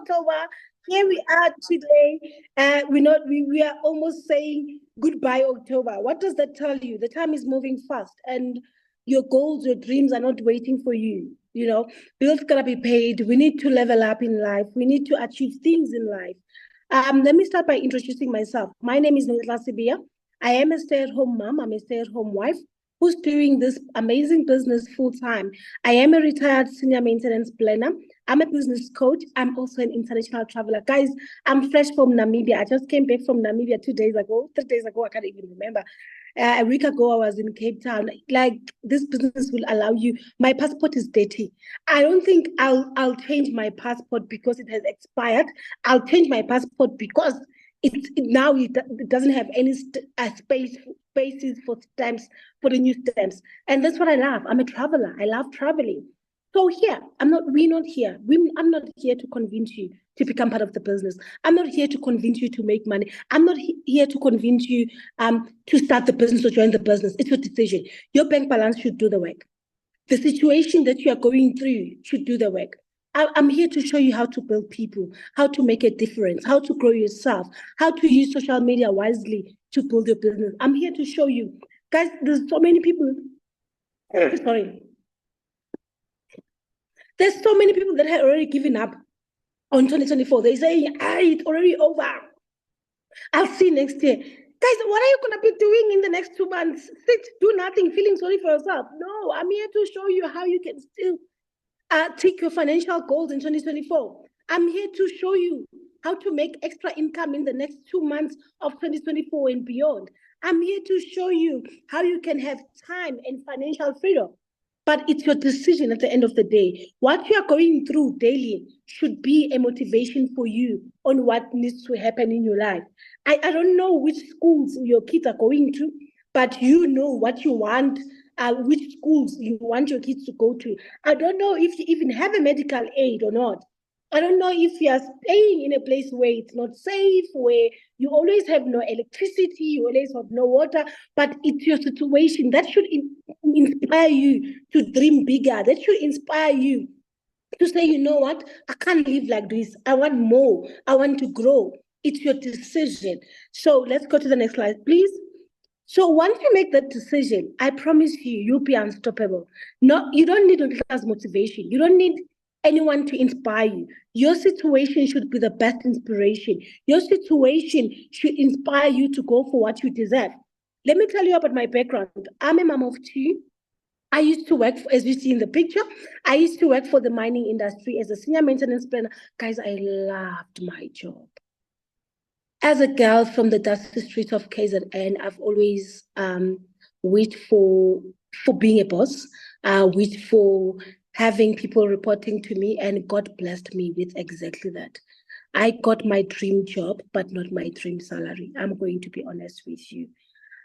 October. Here we are today. We are almost saying goodbye, October. What does that tell you? The time is moving fast, and your goals, your dreams are not waiting for you. Bills gotta be paid. We need to level up in life. We need to achieve things in life. Let me start by introducing myself. My name is Nonhlanhla Sibiya. I am a stay-at-home mom. I'm a stay-at-home wife who's doing this amazing business full-time. I am a retired senior maintenance planner. I'm a business coach. I'm also an international traveler. Guys, I'm fresh from Namibia. I just came back from Namibia 2 days ago, 3 days ago. I can't even remember. A week ago, I was in Cape Town. Like, this business will allow you. My passport is dirty. I don't think I'll change my passport because it has expired. I'll change my passport because it doesn't have any spaces for stamps, for the new stamps. And that's what I love. I'm a traveler. I love traveling. So here, I'm not here to convince you to become part of the business. I'm not here to convince you to make money. I'm not here to convince you to start the business or join the business. It's your decision. Your bank balance should do the work. The situation that you are going through should do the work. I'm here to show you how to build people, how to make a difference, how to grow yourself, how to use social media wisely to build your business. I'm here to show you. Guys, there's so many people. Sorry. There's so many people that have already given up on 2024. They say, it's already over. I'll see next year. Guys, what are you going to be doing in the next 2 months? Sit, do nothing, feeling sorry for yourself. No, I'm here to show you how you can still take your financial goals in 2024. I'm here to show you how to make extra income in the next 2 months of 2024 and beyond. I'm here to show you how you can have time and financial freedom. But it's your decision at the end of the day. What you are going through daily should be a motivation for you on what needs to happen in your life. I don't know which schools your kids are going to, but you know what you want, which schools you want your kids to go to. I don't know if you even have a medical aid or not. I don't know if you are staying in a place where it's not safe, where you always have no electricity, you always have no water, but it's your situation. That should inspire you to dream bigger. That should inspire you to say, you know what, I can't live like this. I want more. I want to grow. It's your decision. So let's go to the next slide, please. So once you make that decision, I promise you, you'll be unstoppable. No, you don't need a class motivation. You don't need anyone to inspire you. Your situation should be the best inspiration. Your situation should inspire you to go for what you deserve. Let me tell you about my background. I'm a mom of two. I used to work, as you see in the picture, I used to work for the mining industry as a senior maintenance planner. Guys, I loved my job. As a girl from the dusty streets of KZN, I've always wished for being a boss, wished for having people reporting to me, and God blessed me with exactly that. I got my dream job, but not my dream salary. I'm going to be honest with you.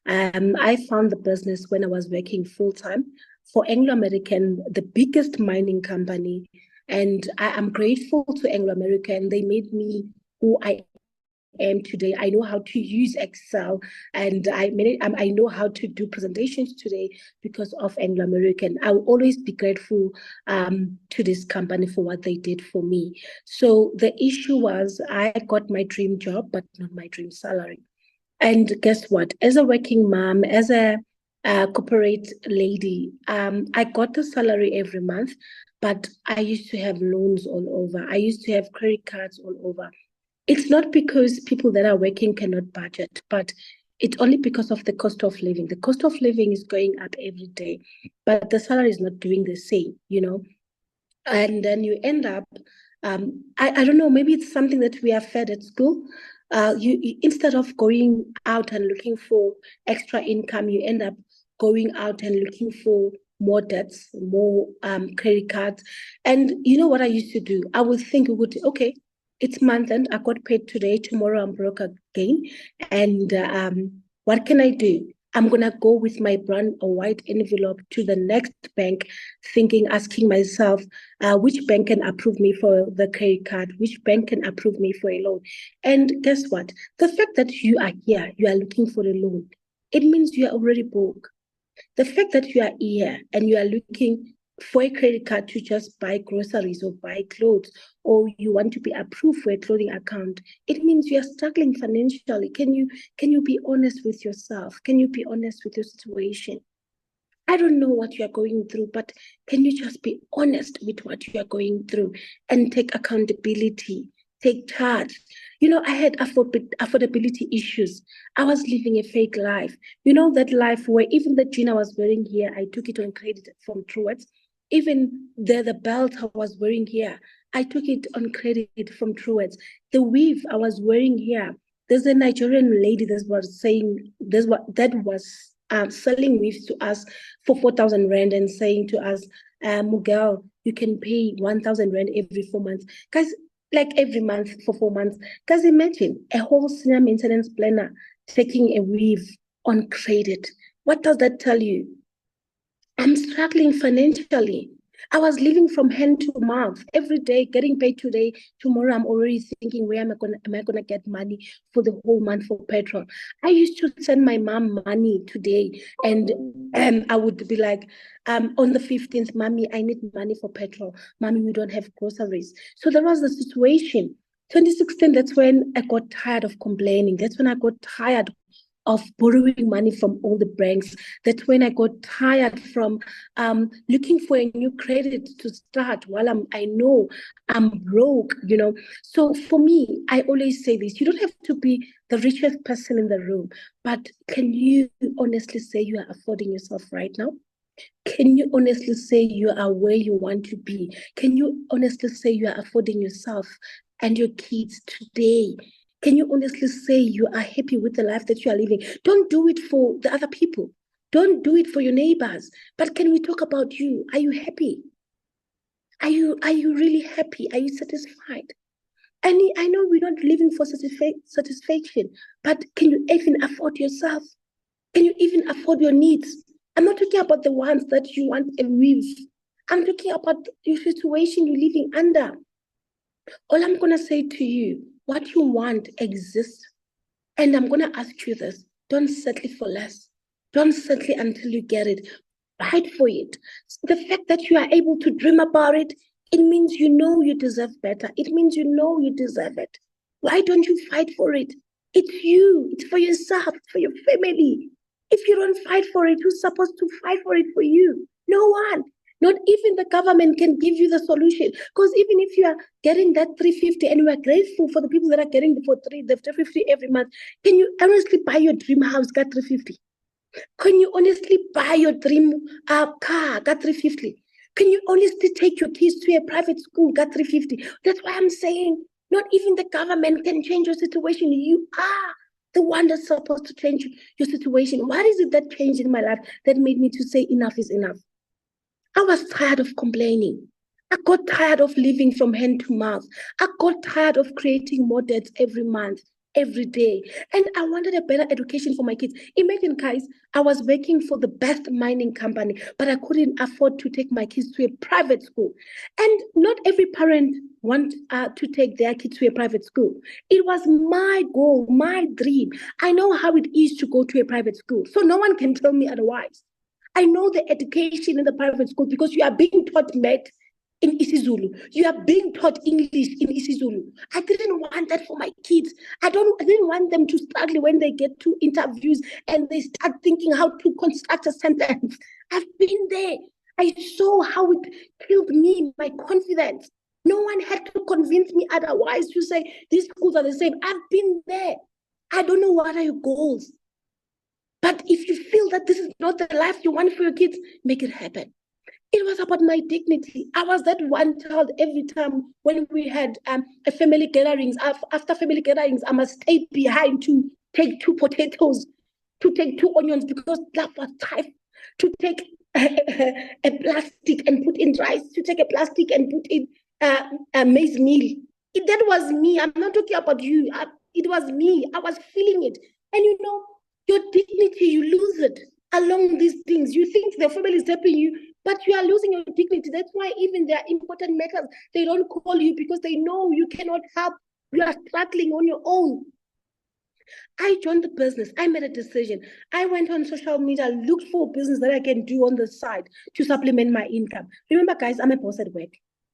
I found the business when I was working full-time for Anglo American, the biggest mining company. And I am grateful to Anglo American. They made me who I am today. I know how to use Excel, and I know how to do presentations today because of Anglo American. I will always be grateful to this company for what they did for me. So the issue was I got my dream job, but not my dream salary. And guess what? As a working mom, as a corporate lady, I got the salary every month, but I used to have loans all over. I used to have credit cards all over. It's not because people that are working cannot budget, but it's only because of the cost of living. The cost of living is going up every day, but the salary is not doing the same, And then you end up, I don't know, maybe it's something that we are fed at school. You instead of going out and looking for extra income, you end up going out and looking for more debts, more credit cards. And you know what I used to do? I would think, okay, it's month end. I got paid today. Tomorrow I'm broke again. And what can I do? I'm going to go with my brown or white envelope to the next bank, asking myself, which bank can approve me for the credit card? Which bank can approve me for a loan? And guess what? The fact that you are here, you are looking for a loan, it means you are already broke. The fact that you are here and you are looking for a credit card to just buy groceries or buy clothes, or you want to be approved for a clothing account, it means you are struggling financially. Can you be honest with yourself? Can you be honest with your situation? I don't know what you are going through, but can you just be honest with what you are going through and take accountability, take charge? I had affordability issues. I was living a fake life. That life where even the jean I was wearing here, I took it on credit from Truworths. Even the belt I was wearing here, I took it on credit from Truworths. The weave I was wearing here, there's a Nigerian lady that was saying that was selling weaves to us for 4,000 rand and saying to us, Miguel, you can pay 1,000 rand every 4 months. Guys, like every month for 4 months. Guys, imagine a whole senior maintenance planner taking a weave on credit. What does that tell you? I'm struggling financially. I was living from hand to mouth every day, getting paid today. Tomorrow, I'm already thinking, where am I gonna get money for the whole month for petrol? I used to send my mom money today, and I would be like, on the 15th, mommy, I need money for petrol. Mommy, we don't have groceries. So that was the situation. 2016, that's when I got tired of complaining. That's when I got tired of borrowing money from all the banks. That's when I got tired from looking for a new credit to start while I know I'm broke. So for me, I always say this: you don't have to be the richest person in the room, but can you honestly say you are affording yourself right now? Can you honestly say you are where you want to be? Can you honestly say you are affording yourself and your kids today? Can you honestly say you are happy with the life that you are living? Don't do it for the other people. Don't do it for your neighbors. But can we talk about you? Are you happy? Are you really happy? Are you satisfied? I know we're not living for satisfaction, but can you even afford yourself? Can you even afford your needs? I'm not talking about the ones that you want a weave. I'm talking about your situation you're living under. All I'm going to say to you, what you want exists. And I'm going to ask you this: don't settle for less. Don't settle until you get it. Fight for it. The fact that you are able to dream about it, it means you know you deserve better. It means you know you deserve it. Why don't you fight for it? It's you. It's for yourself, it's for your family. If you don't fight for it, who's supposed to fight for it for you? No one. Not even the government can give you the solution. Because even if you are getting that 350, and we are grateful for the people that are getting the 350 every month, can you honestly buy your dream house, got 350? Can you honestly buy your dream car, got 350? Can you honestly take your kids to a private school, got 350? That's why I'm saying not even the government can change your situation. You are the one that's supposed to change your situation. What is it that changed in my life that made me to say enough is enough? I was tired of complaining. I got tired of living from hand to mouth. I got tired of creating more debts every month, every day. And I wanted a better education for my kids. Imagine, guys, I was working for the best mining company, but I couldn't afford to take my kids to a private school. And not every parent want to take their kids to a private school. It was my goal, my dream. I know how it is to go to a private school, so no one can tell me otherwise. I know the education in the private school because you are being taught math in isiZulu. You are being taught English in isiZulu. I didn't want that for my kids. I didn't want them to struggle when they get to interviews and they start thinking how to construct a sentence. I've been there. I saw how it killed me, my confidence. No one had to convince me otherwise to say these schools are the same. I've been there. I don't know what are your goals. But if you feel that this is not the life you want for your kids, make it happen. It was about my dignity. I was that one child every time when we had a family gatherings. After family gatherings, I must stay behind to take 2 potatoes, to take 2 onions, because that was time to take a plastic and put in rice, to take a plastic and put in a maize meal. That was me. I'm not talking about you. It was me. I was feeling it. And your dignity, you lose it along these things. You think the family is helping you, but you are losing your dignity. That's why even their important matters, they don't call you because they know you cannot help. You are struggling on your own. I joined the business. I made a decision. I went on social media, looked for a business that I can do on the side to supplement my income. Remember, guys, I'm a boss at work.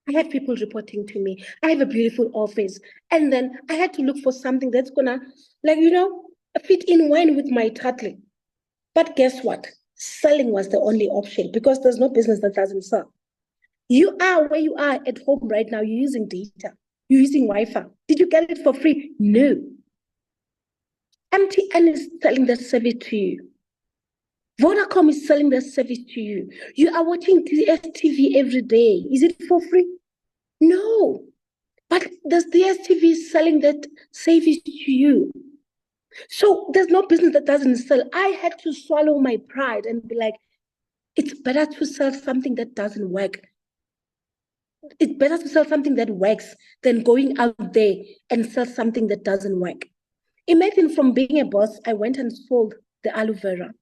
I have people reporting to me. I have a beautiful office. And then I had to look for something that's going to, fit in line with my title. But guess what? Selling was the only option because there's no business that doesn't sell. You are where you are at home right now. You're using data. You're using Wi-Fi. Did you get it for free? No. MTN is selling that service to you. Vodacom is selling that service to you. You are watching DSTV every day. Is it for free? No. But does DSTV selling that service to you? So there's no business that doesn't sell. I had to swallow my pride and be like, it's better to sell something that doesn't work. It's better to sell something that works than going out there and sell something that doesn't work. Imagine from being a boss, I went and sold the aloe vera.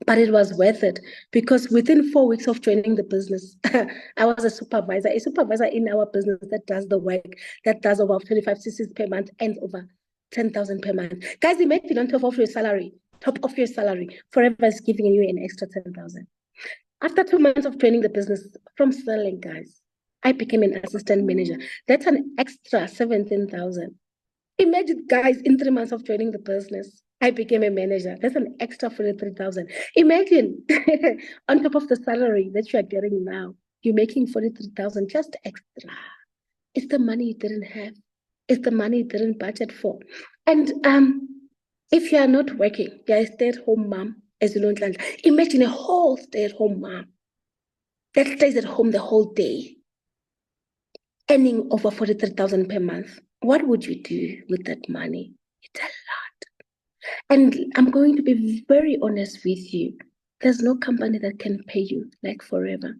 But it was worth it because within 4 weeks of joining the business, I was a supervisor in our business that does the work, that does over 25 CCs per month and over 10,000 per month. Guys, imagine on top of your salary, Forever is giving you an extra 10,000. After 2 months of joining the business from selling, guys, I became an assistant manager. That's an extra 17,000. Imagine, guys, in 3 months of joining the business, I became a manager. That's an extra 43,000. Imagine, on top of the salary that you are getting now, you're making 43,000 just extra. It's the money you didn't have. It's the money you didn't budget for. And if you are not working, you're a stay-at-home mom, as you know, imagine a whole stay-at-home mom that stays at home the whole day, earning over 43,000 per month. What would you do with that money? It's a lot. And I'm going to be very honest with you. There's no company that can pay you like forever.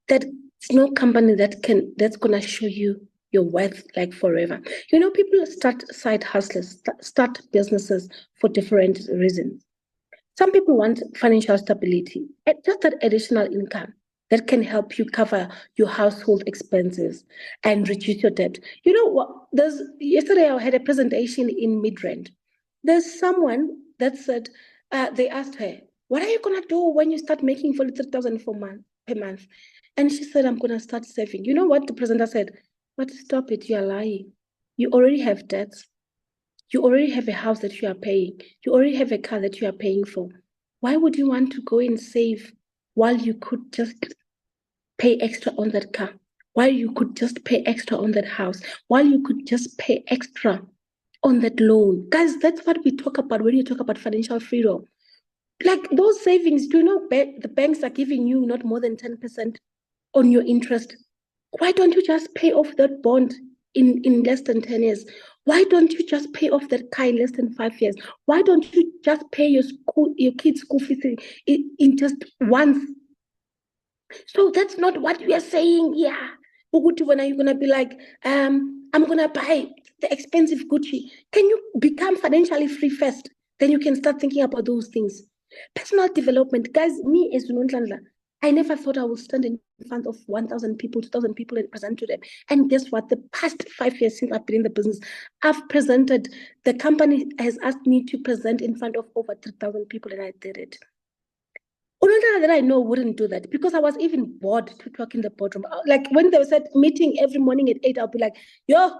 There's no company that's gonna show you your worth like forever. You know, people start side hustlers, start businesses for different reasons. Some people want financial stability, just that additional income that can help you cover your household expenses and reduce your debt. You know what? Yesterday I had a presentation in Midrand. There's someone that said, they asked her, what are you gonna do when you start making 43,000 per month? And she said, I'm gonna start saving. You know what the presenter said? But stop it, you're lying. You already have debts. You already have a house that you are paying. You already have a car that you are paying for. Why would you want to go and save while you could just pay extra on that car? While you could just pay extra on that house? While you could just pay extra on that loan? Guys, that's what we talk about when you talk about financial freedom. Like those savings, do you know the banks are giving you not more than 10% on your interest? Why don't you just pay off that bond in less than 10 years? Why don't you just pay off that car in less than 5 years? Why don't you just pay your kids' school fees in just once? So that's not what we are saying here. When are you gonna be like, I'm gonna buy the expensive Gucci? Can you become financially free first? Then you can start thinking about those things. Personal development, guys. Me as Nonhlanhla, I never thought I would stand in front of 1,000 people, 2,000 people and present to them. And guess what? The past 5 years since I've been in the business, I've presented. The company has asked me to present in front of over 3,000 people, and I did it. Another that I know wouldn't do that because I was even bored to talk in the boardroom. Like when they said meeting every morning at 8, I'll be like, yo.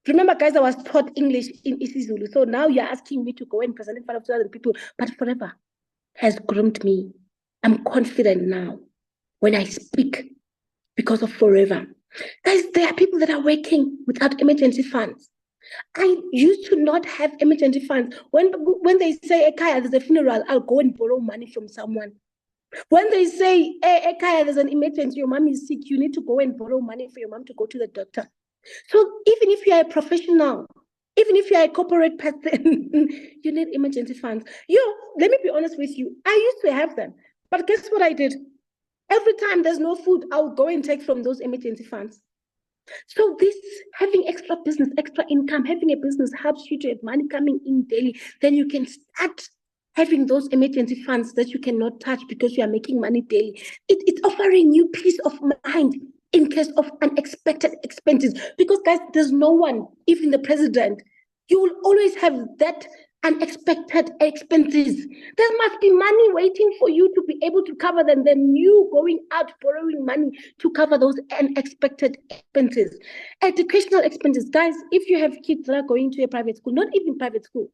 Remember, guys, I was taught English in isiZulu. So now you're asking me to go and present in front of 2,000 people. But Forever has groomed me. I'm confident now when I speak because of Forever. Guys, there are people that are working without emergency funds. I used to not have emergency funds. When they say, Ekaya, there's a funeral, I'll go and borrow money from someone. When they say, hey, Ekaya, there's an emergency, your mom is sick, you need to go and borrow money for your mom to go to the doctor. So even if you're a professional, even if you're a corporate person, you need emergency funds. Let me be honest with you. I used to have them. But guess what I did? Every time there's no food, I'll go and take from those emergency funds. So this having extra business, extra income, having a business helps you to have money coming in daily. Then you can start having those emergency funds that you cannot touch because you are making money daily. It's offering you peace of mind in case of unexpected expenses. Because guys, there's no one, even the president, You will always have that unexpected expenses. There must be money waiting for you to be able to cover them, then you going out borrowing money to cover those unexpected expenses. Educational expenses. Guys, if you have kids that are going to a private school, not even private school,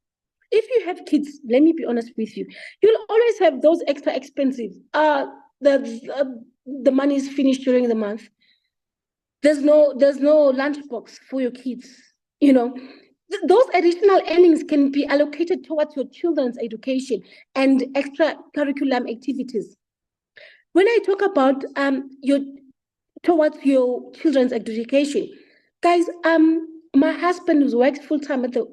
if you have kids, let me be honest with you, you'll always have those extra expenses. The money is finished during the month. There's no lunchbox for your kids. Those additional earnings can be allocated towards your children's education and extra curriculum activities. When I talk about towards your children's education, guys, my husband works full time at the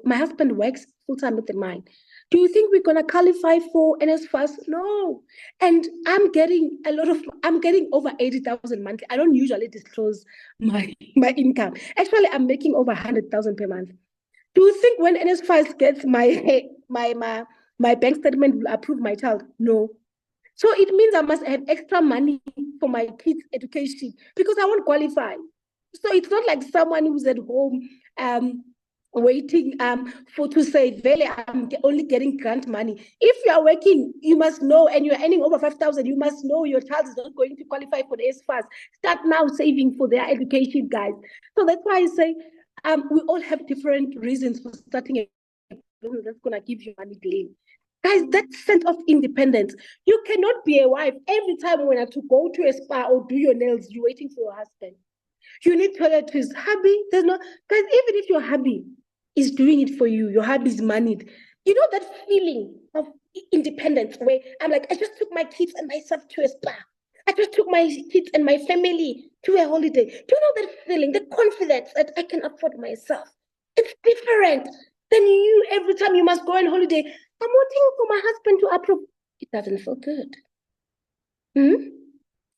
mine. Do you think we're gonna qualify for NSFAS? No. And I'm getting over 80,000 monthly. I don't usually disclose my income. Actually, I'm making over 100,000 per month. Do you think when NSFAS gets my bank statement will approve my child? No. So it means I must have extra money for my kids' education because I won't qualify. So it's not like someone who's at home waiting for to say, Vele, I'm only getting grant money. If you are working, you must know, and you're earning over 5,000, you must know your child is not going to qualify for the SFAS. Start now saving for their education, guys. So that's why I say we all have different reasons for starting a business that's going to give you money daily. Guys, that sense of independence. You cannot be a wife every time when you have to go to a spa or do your nails, you're waiting for your husband. You need to tell her to his hubby. There's no, guys, even if your hubby is doing it for you, your hubby is moneyed. You know that feeling of independence where I'm like, I just took my kids and myself to a spa. I just took my kids and my family to a holiday. Do you know that feeling, the confidence that I can afford myself? It's different than you every time you must go on holiday. I'm waiting for my husband to approve. It doesn't feel good. And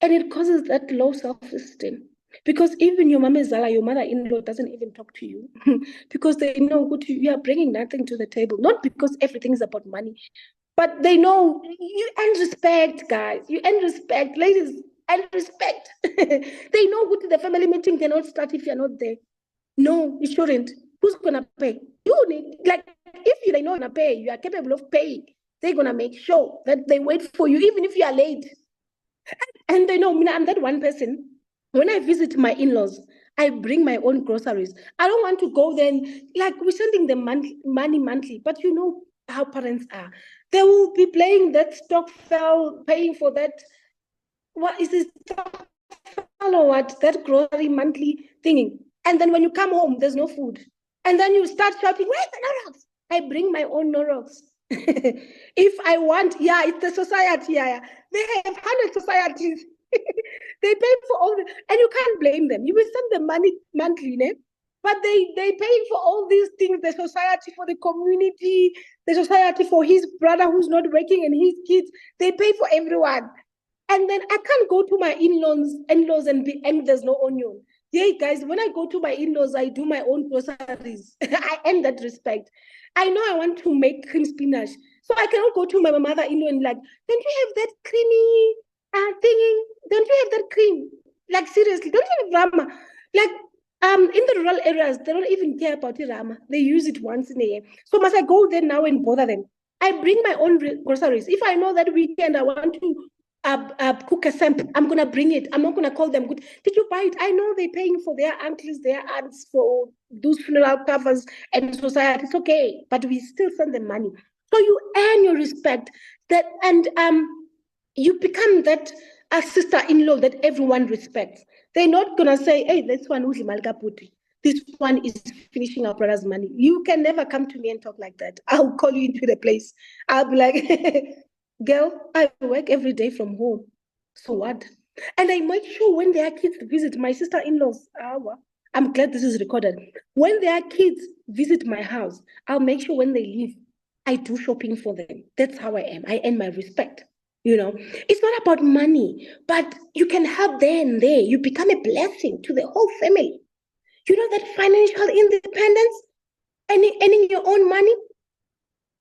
it causes that low self-esteem. Because even your mama Zala, your mother-in-law, doesn't even talk to you because they know you are bringing nothing to the table. Not because everything is about money, but they know you and respect, guys. You and respect, ladies, and respect. They know who to the family meeting cannot start if you're not there. No, you shouldn't. Who's gonna pay? You need, like, if they know you're gonna pay, you are capable of paying. They're gonna make sure that they wait for you, even if you are late. And they know, I'm that one person. When I visit my in-laws, I bring my own groceries. I don't want to go then, like we're sending them money monthly, but you know how parents are. They will be playing that stock fell, paying for that. What is this stock fell or what? That grocery monthly thingy. And then when you come home, there's no food. And then you start shouting, where's the Norox? I bring my own Norox. If I want, it's the society. Yeah. They have 100 societies. They pay for all the, and you can't blame them. You will send them money monthly, but they pay for all these things, the society for the community, the society for his brother who's not working and his kids. They pay for everyone. And then I can't go to my in-laws and there's no onion. Yeah, guys, when I go to my in-laws, I do my own groceries. I earn that respect. I know I want to make cream spinach. So I cannot go to my mother-in-law and like, don't you have that creamy thingy? Don't you have that cream? Like, seriously, don't you have Rama? Like, in the rural areas, they don't even care about the Rama. They use it once in a year. So must I go there now and bother them? I bring my own groceries. If I know that weekend I want to cook a samp, I'm going to bring it. I'm not going to call them, good. Did you buy it? I know they're paying for their uncles, their aunts, for those funeral covers and society. It's okay, but we still send them money. So you earn your respect, that, and you become that sister-in-law that everyone respects. They're not going to say, hey, this one who's Malga Puti. This one is finishing our brother's money. You can never come to me and talk like that. I'll call you into the place. I'll be like, girl, I work every day from home. So what? And I make sure when their kids visit my sister-in-laws, I'm glad this is recorded. When their kids visit my house, I'll make sure when they leave, I do shopping for them. That's how I am. I earn my respect. It's not about money, but you can help there and there. You become a blessing to the whole family. That financial independence, earning your own money,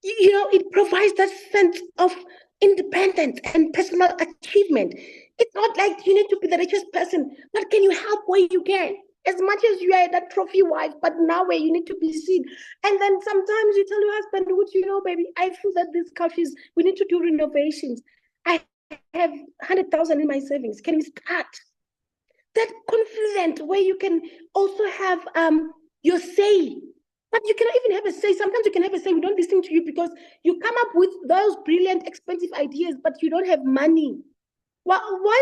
it provides that sense of independence and personal achievement. It's not like you need to be the richest person, but can you help where you can? As much as you are that trophy wife, but now where you need to be seen. And then sometimes you tell your husband, would you know, baby, I feel that this couch we need to do renovations. I have 100,000 in my savings. Can we start? That confident where you can also have your say. But you cannot even have a say. Sometimes you can have a say. We don't listen to you because you come up with those brilliant, expensive ideas, but you don't have money. Why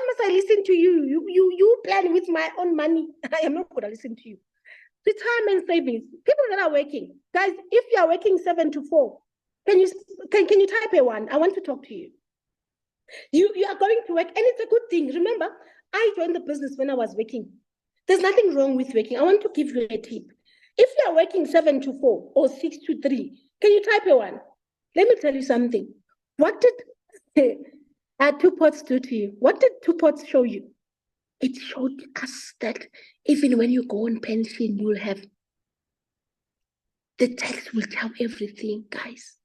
must I listen to you? You plan with my own money. I am not going to listen to you. Retirement savings. People that are working, guys. If you are working 7 to 4, can you type a one? I want to talk to you. You are going to work, and it's a good thing. Remember, I joined the business when I was working. There's nothing wrong with working. I want to give you a tip. If you are working 7 to 4 or 6 to 3, can you type a one? Let me tell you something. What did two pots do to you? What did two pots show you? It showed us that even when you go on pension, you'll have the tax will tell everything, guys.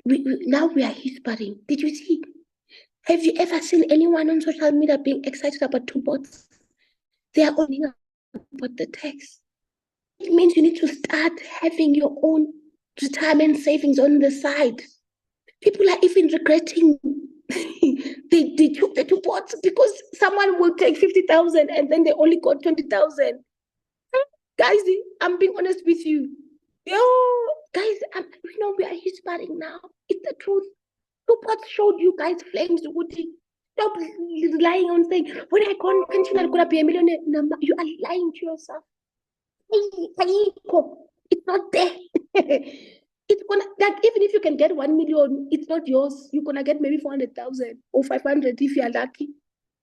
Now we are whispering. Did you see? Have you ever seen anyone on social media being excited about two pots? They are only about the tax. It means you need to start having your own retirement savings on the side. People are even regretting they took the two pots because someone will take 50,000 and then they only got 20,000. Guys, I'm being honest with you. Yo, guys, we are whispering now. It's the truth. Two pots showed you guys flames. Stop lying on saying, when I go on pension, I'm going to be a millionaire. No, you are lying to yourself. It's not there. It's gonna, like, even if you can get 1 million, it's not yours. You're gonna get maybe 400,000 or 500 if you are lucky.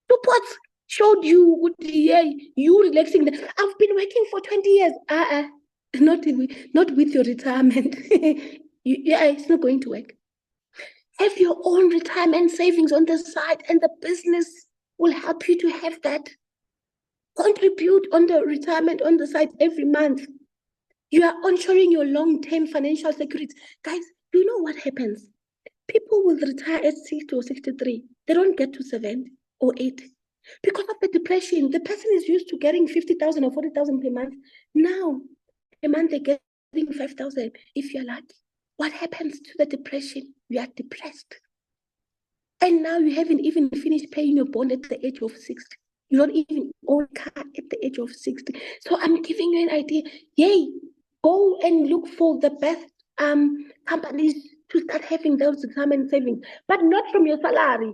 Two pots showed you, yeah, you relaxing. I've been working for 20 years. Not with your retirement. It's not going to work. Have your own retirement savings on the side, and the business will help you to have that. Contribute on the retirement on the side every month. You are ensuring your long-term financial security. Guys, do you know what happens? People will retire at 60 or 63. They don't get to 70 or 80. Because of the depression, the person is used to getting 50,000 or 40,000 per month. Now, a month they're getting 5,000 if you're lucky. What happens to the depression? You are depressed. And now you haven't even finished paying your bond at the age of 60. You don't even own a car at the age of 60. So I'm giving you an idea. Yay, go and look for the best companies to start having those retirement savings, but not from your salary.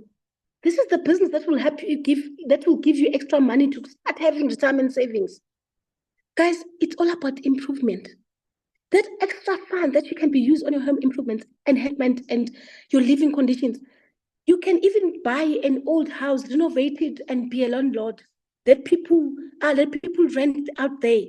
This is the business that will help you that will give you extra money to start having retirement savings. Guys, it's all about improvement. That extra fund that you can be used on your home improvement and your living conditions. You can even buy an old house, renovate it, and be a landlord. Let people rent out there.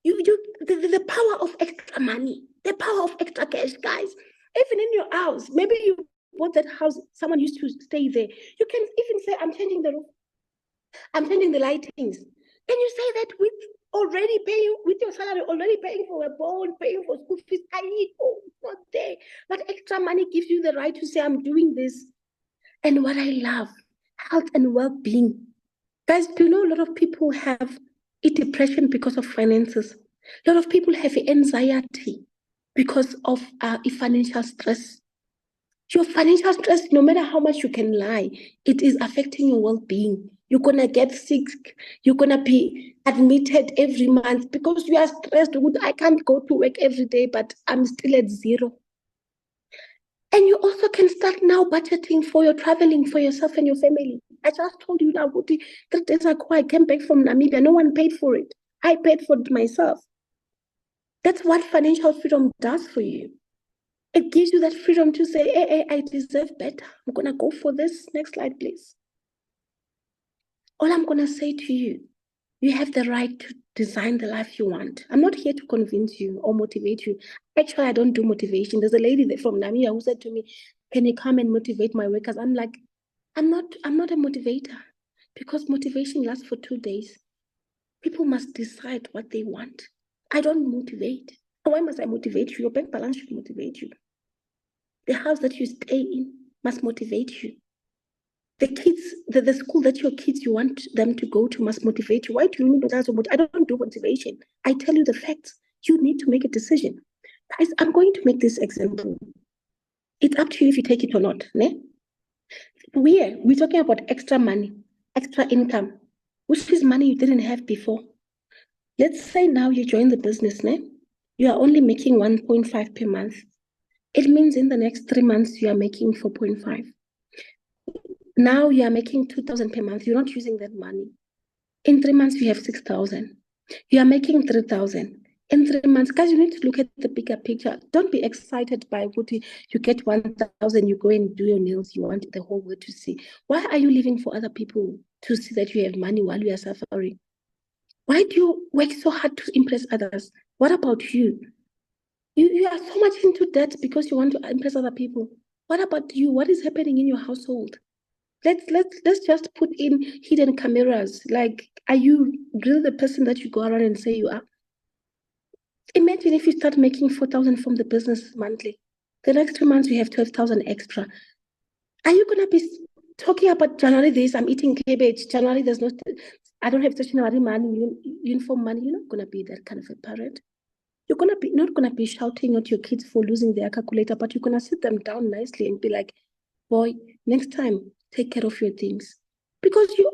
The power of extra money, the power of extra cash, guys. Even in your house, maybe you bought that house, someone used to stay there. You can even say, I'm changing the roof, I'm changing the lightings. Can you say that with your salary, already paying for a bond, paying for school fees? It's not there. But extra money gives you the right to say, I'm doing this. And what I love, health and well-being. Guys, do you know a lot of people have depression because of finances? A lot of people have anxiety because of financial stress. Your financial stress, no matter how much you can lie, it is affecting your well-being. You're going to get sick. You're going to be admitted every month because you are stressed. I can't go to work every day, but I'm still at zero. And you also can start now budgeting for your traveling for yourself and your family. I just told you now, 3 days ago, I came back from Namibia. No one paid for it. I paid for it myself. That's what financial freedom does for you. It gives you that freedom to say, hey, I deserve better. I'm going to go for this. Next slide, please. All I'm going to say to you, you have the right to design the life you want. I'm not here to convince you or motivate you. Actually, I don't do motivation. There's a lady from Namibia who said to me, can you come and motivate my workers? I'm like, I'm not a motivator, because motivation lasts for 2 days. People must decide what they want. I don't motivate. Why must I motivate you? Your bank balance should motivate you. The house that you stay in must motivate you. The kids, the school that your kids, you want them to go to must motivate you. Why do you need to? I don't do motivation. I tell you the facts. You need to make a decision. Guys, I'm going to make this example. It's up to you if you take it or not. Ne? We're talking about extra money, extra income, which is money you didn't have before. Let's say now you join the business, ne? You are only making 1.5 per month. It means in the next 3 months, you are making 4.5. Now you are making 2,000 per month. You're not using that money. In 3 months, you have 6,000. You are making 3,000. In 3 months, guys, you need to look at the bigger picture. Don't be excited by what you get 1,000, you go and do your nails. You want the whole world to see. Why are you living for other people to see that you have money while you are suffering? Why do you work so hard to impress others? What about you? You are so much into debt because you want to impress other people. What about you? What is happening in your household? Let's just put in hidden cameras. Like, are you really the person that you go around and say you are? Imagine if you start making 4,000 from the business monthly. The next 2 months you have 12,000 extra. Are you gonna be talking about January this? I'm eating cabbage. January there's no. I don't have stationery money, uniform money. You're not gonna be that kind of a parent. You're not gonna be shouting at your kids for losing their calculator, but you're gonna sit them down nicely and be like, boy, next time, take care of your things. Because you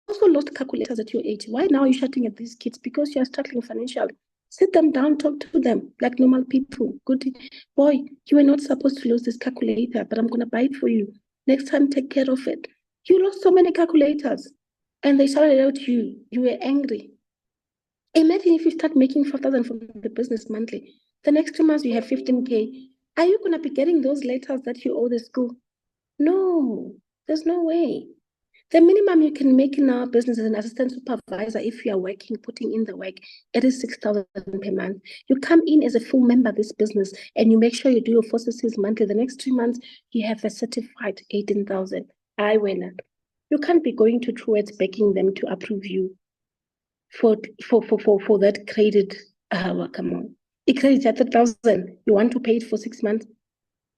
also lost calculators at your age. Why now are you shouting at these kids? Because you're struggling financially. Sit them down, talk to them like normal people. Good boy, you were not supposed to lose this calculator, but I'm gonna buy it for you. Next time, take care of it. You lost so many calculators and they shouted out you. You were angry. Imagine if you start making 4,000 from the business monthly. The next 2 months, you have 15K. Are you going to be getting those letters that you owe the school? No, there's no way. The minimum you can make in our business as an assistant supervisor, if you are working, putting in the work, it is 6,000 per month. You come in as a full member of this business and you make sure you do your 466 monthly. The next 3 months, you have a certified 18,000. I win. You can't be going to Truett's begging them to approve you for that credit. Well, come on. It credits at 1,000. You want to pay it for 6 months?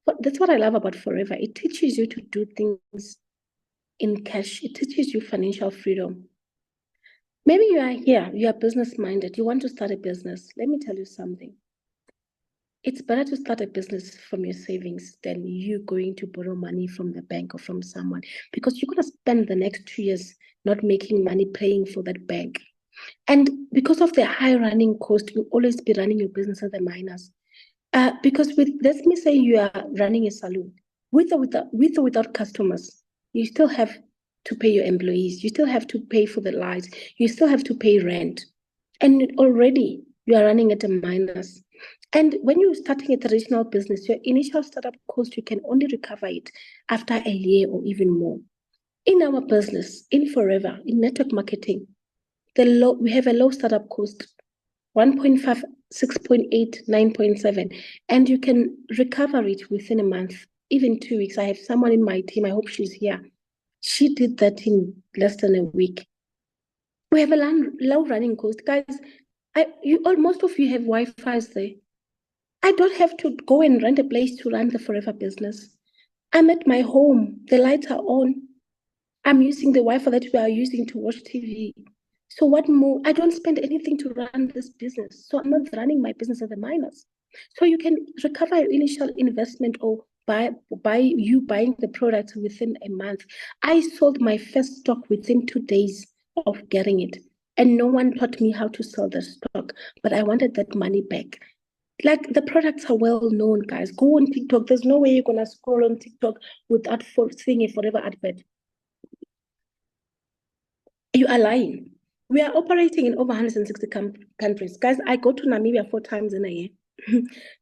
But that's what I love about Forever. It teaches you to do things in cash. It teaches you financial freedom. Maybe you are here, you are business minded, you want to start a business. Let me tell you something. It's better to start a business from your savings than you going to borrow money from the bank or from someone, because you're going to spend the next 2 years not making money paying for that bank. And because of the high running cost, you'll always be running your business at the minus. Because let me say you are running a salon, with or without customers, you still have to pay your employees, you still have to pay for the lights, you still have to pay rent. And already you are running at a minus. And when you're starting a traditional business, your initial startup cost, you can only recover it after a year or even more. In our business, in Forever, in network marketing, we have a low startup cost, 1.5, 6.8, 9.7, and you can recover it within a month, even 2 weeks. I have someone in my team, I hope she's here. She did that in less than a week. We have a low running cost. Guys, most of you have Wi-Fi's there. I don't have to go and rent a place to run the Forever business. I'm at my home. The lights are on. I'm using the Wi-Fi that we are using to watch TV. So what more? I don't spend anything to run this business. So I'm not running my business at the minus. So you can recover your initial investment or buy you buying the product within a month. I sold my first stock within 2 days of getting it. And no one taught me how to sell the stock, but I wanted that money back. Like, the products are well known, guys. Go on TikTok. There's no way you're gonna scroll on TikTok without seeing a Forever advert. You are lying. We are operating in over 160 countries. Guys, I go to Namibia 4 times in a year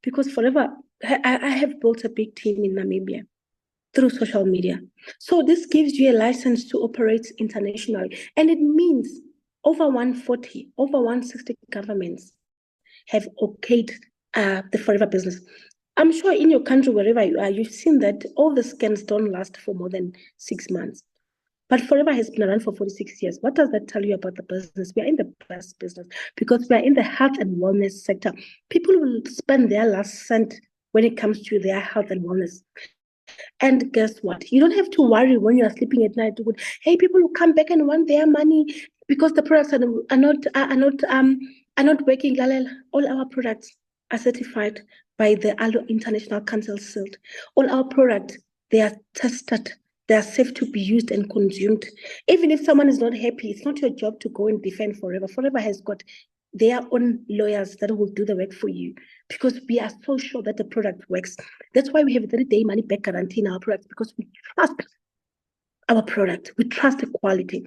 because Forever, I have built a big team in Namibia through social media. So this gives you a license to operate internationally. And it means over 140, over 160 governments have okayed the Forever business. I'm sure in your country, wherever you are, you've seen that all the scans don't last for more than 6 months. But Forever has been around for 46 years. What does that tell you about the business? We are in the best business because we are in the health and wellness sector. People will spend their last cent when it comes to their health and wellness. And guess what? You don't have to worry when you are sleeping at night. Hey, people will come back and want their money because the products are not working. All our products are certified by the ALO International Council sealed. All our products, they are tested. They are safe to be used and consumed. Even if someone is not happy, it's not your job to go and defend Forever. Forever has got their own lawyers that will do the work for you because we are so sure that the product works. That's why we have a 30-day money back guarantee in our products because we trust our product. We trust the quality.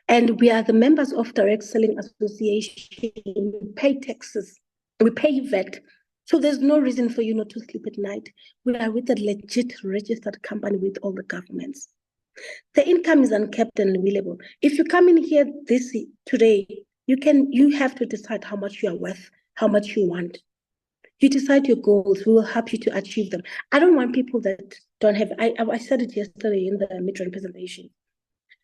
And we are the members of Direct Selling Association. We pay taxes. We pay VAT. So there's no reason for you not to sleep at night. We are with a legit registered company with all the governments. The income is uncapped and available. If you come in here today, you have to decide how much you are worth, how much you want. You decide your goals. We will help you to achieve them. I don't want people that don't have. I said it yesterday in the midterm presentation.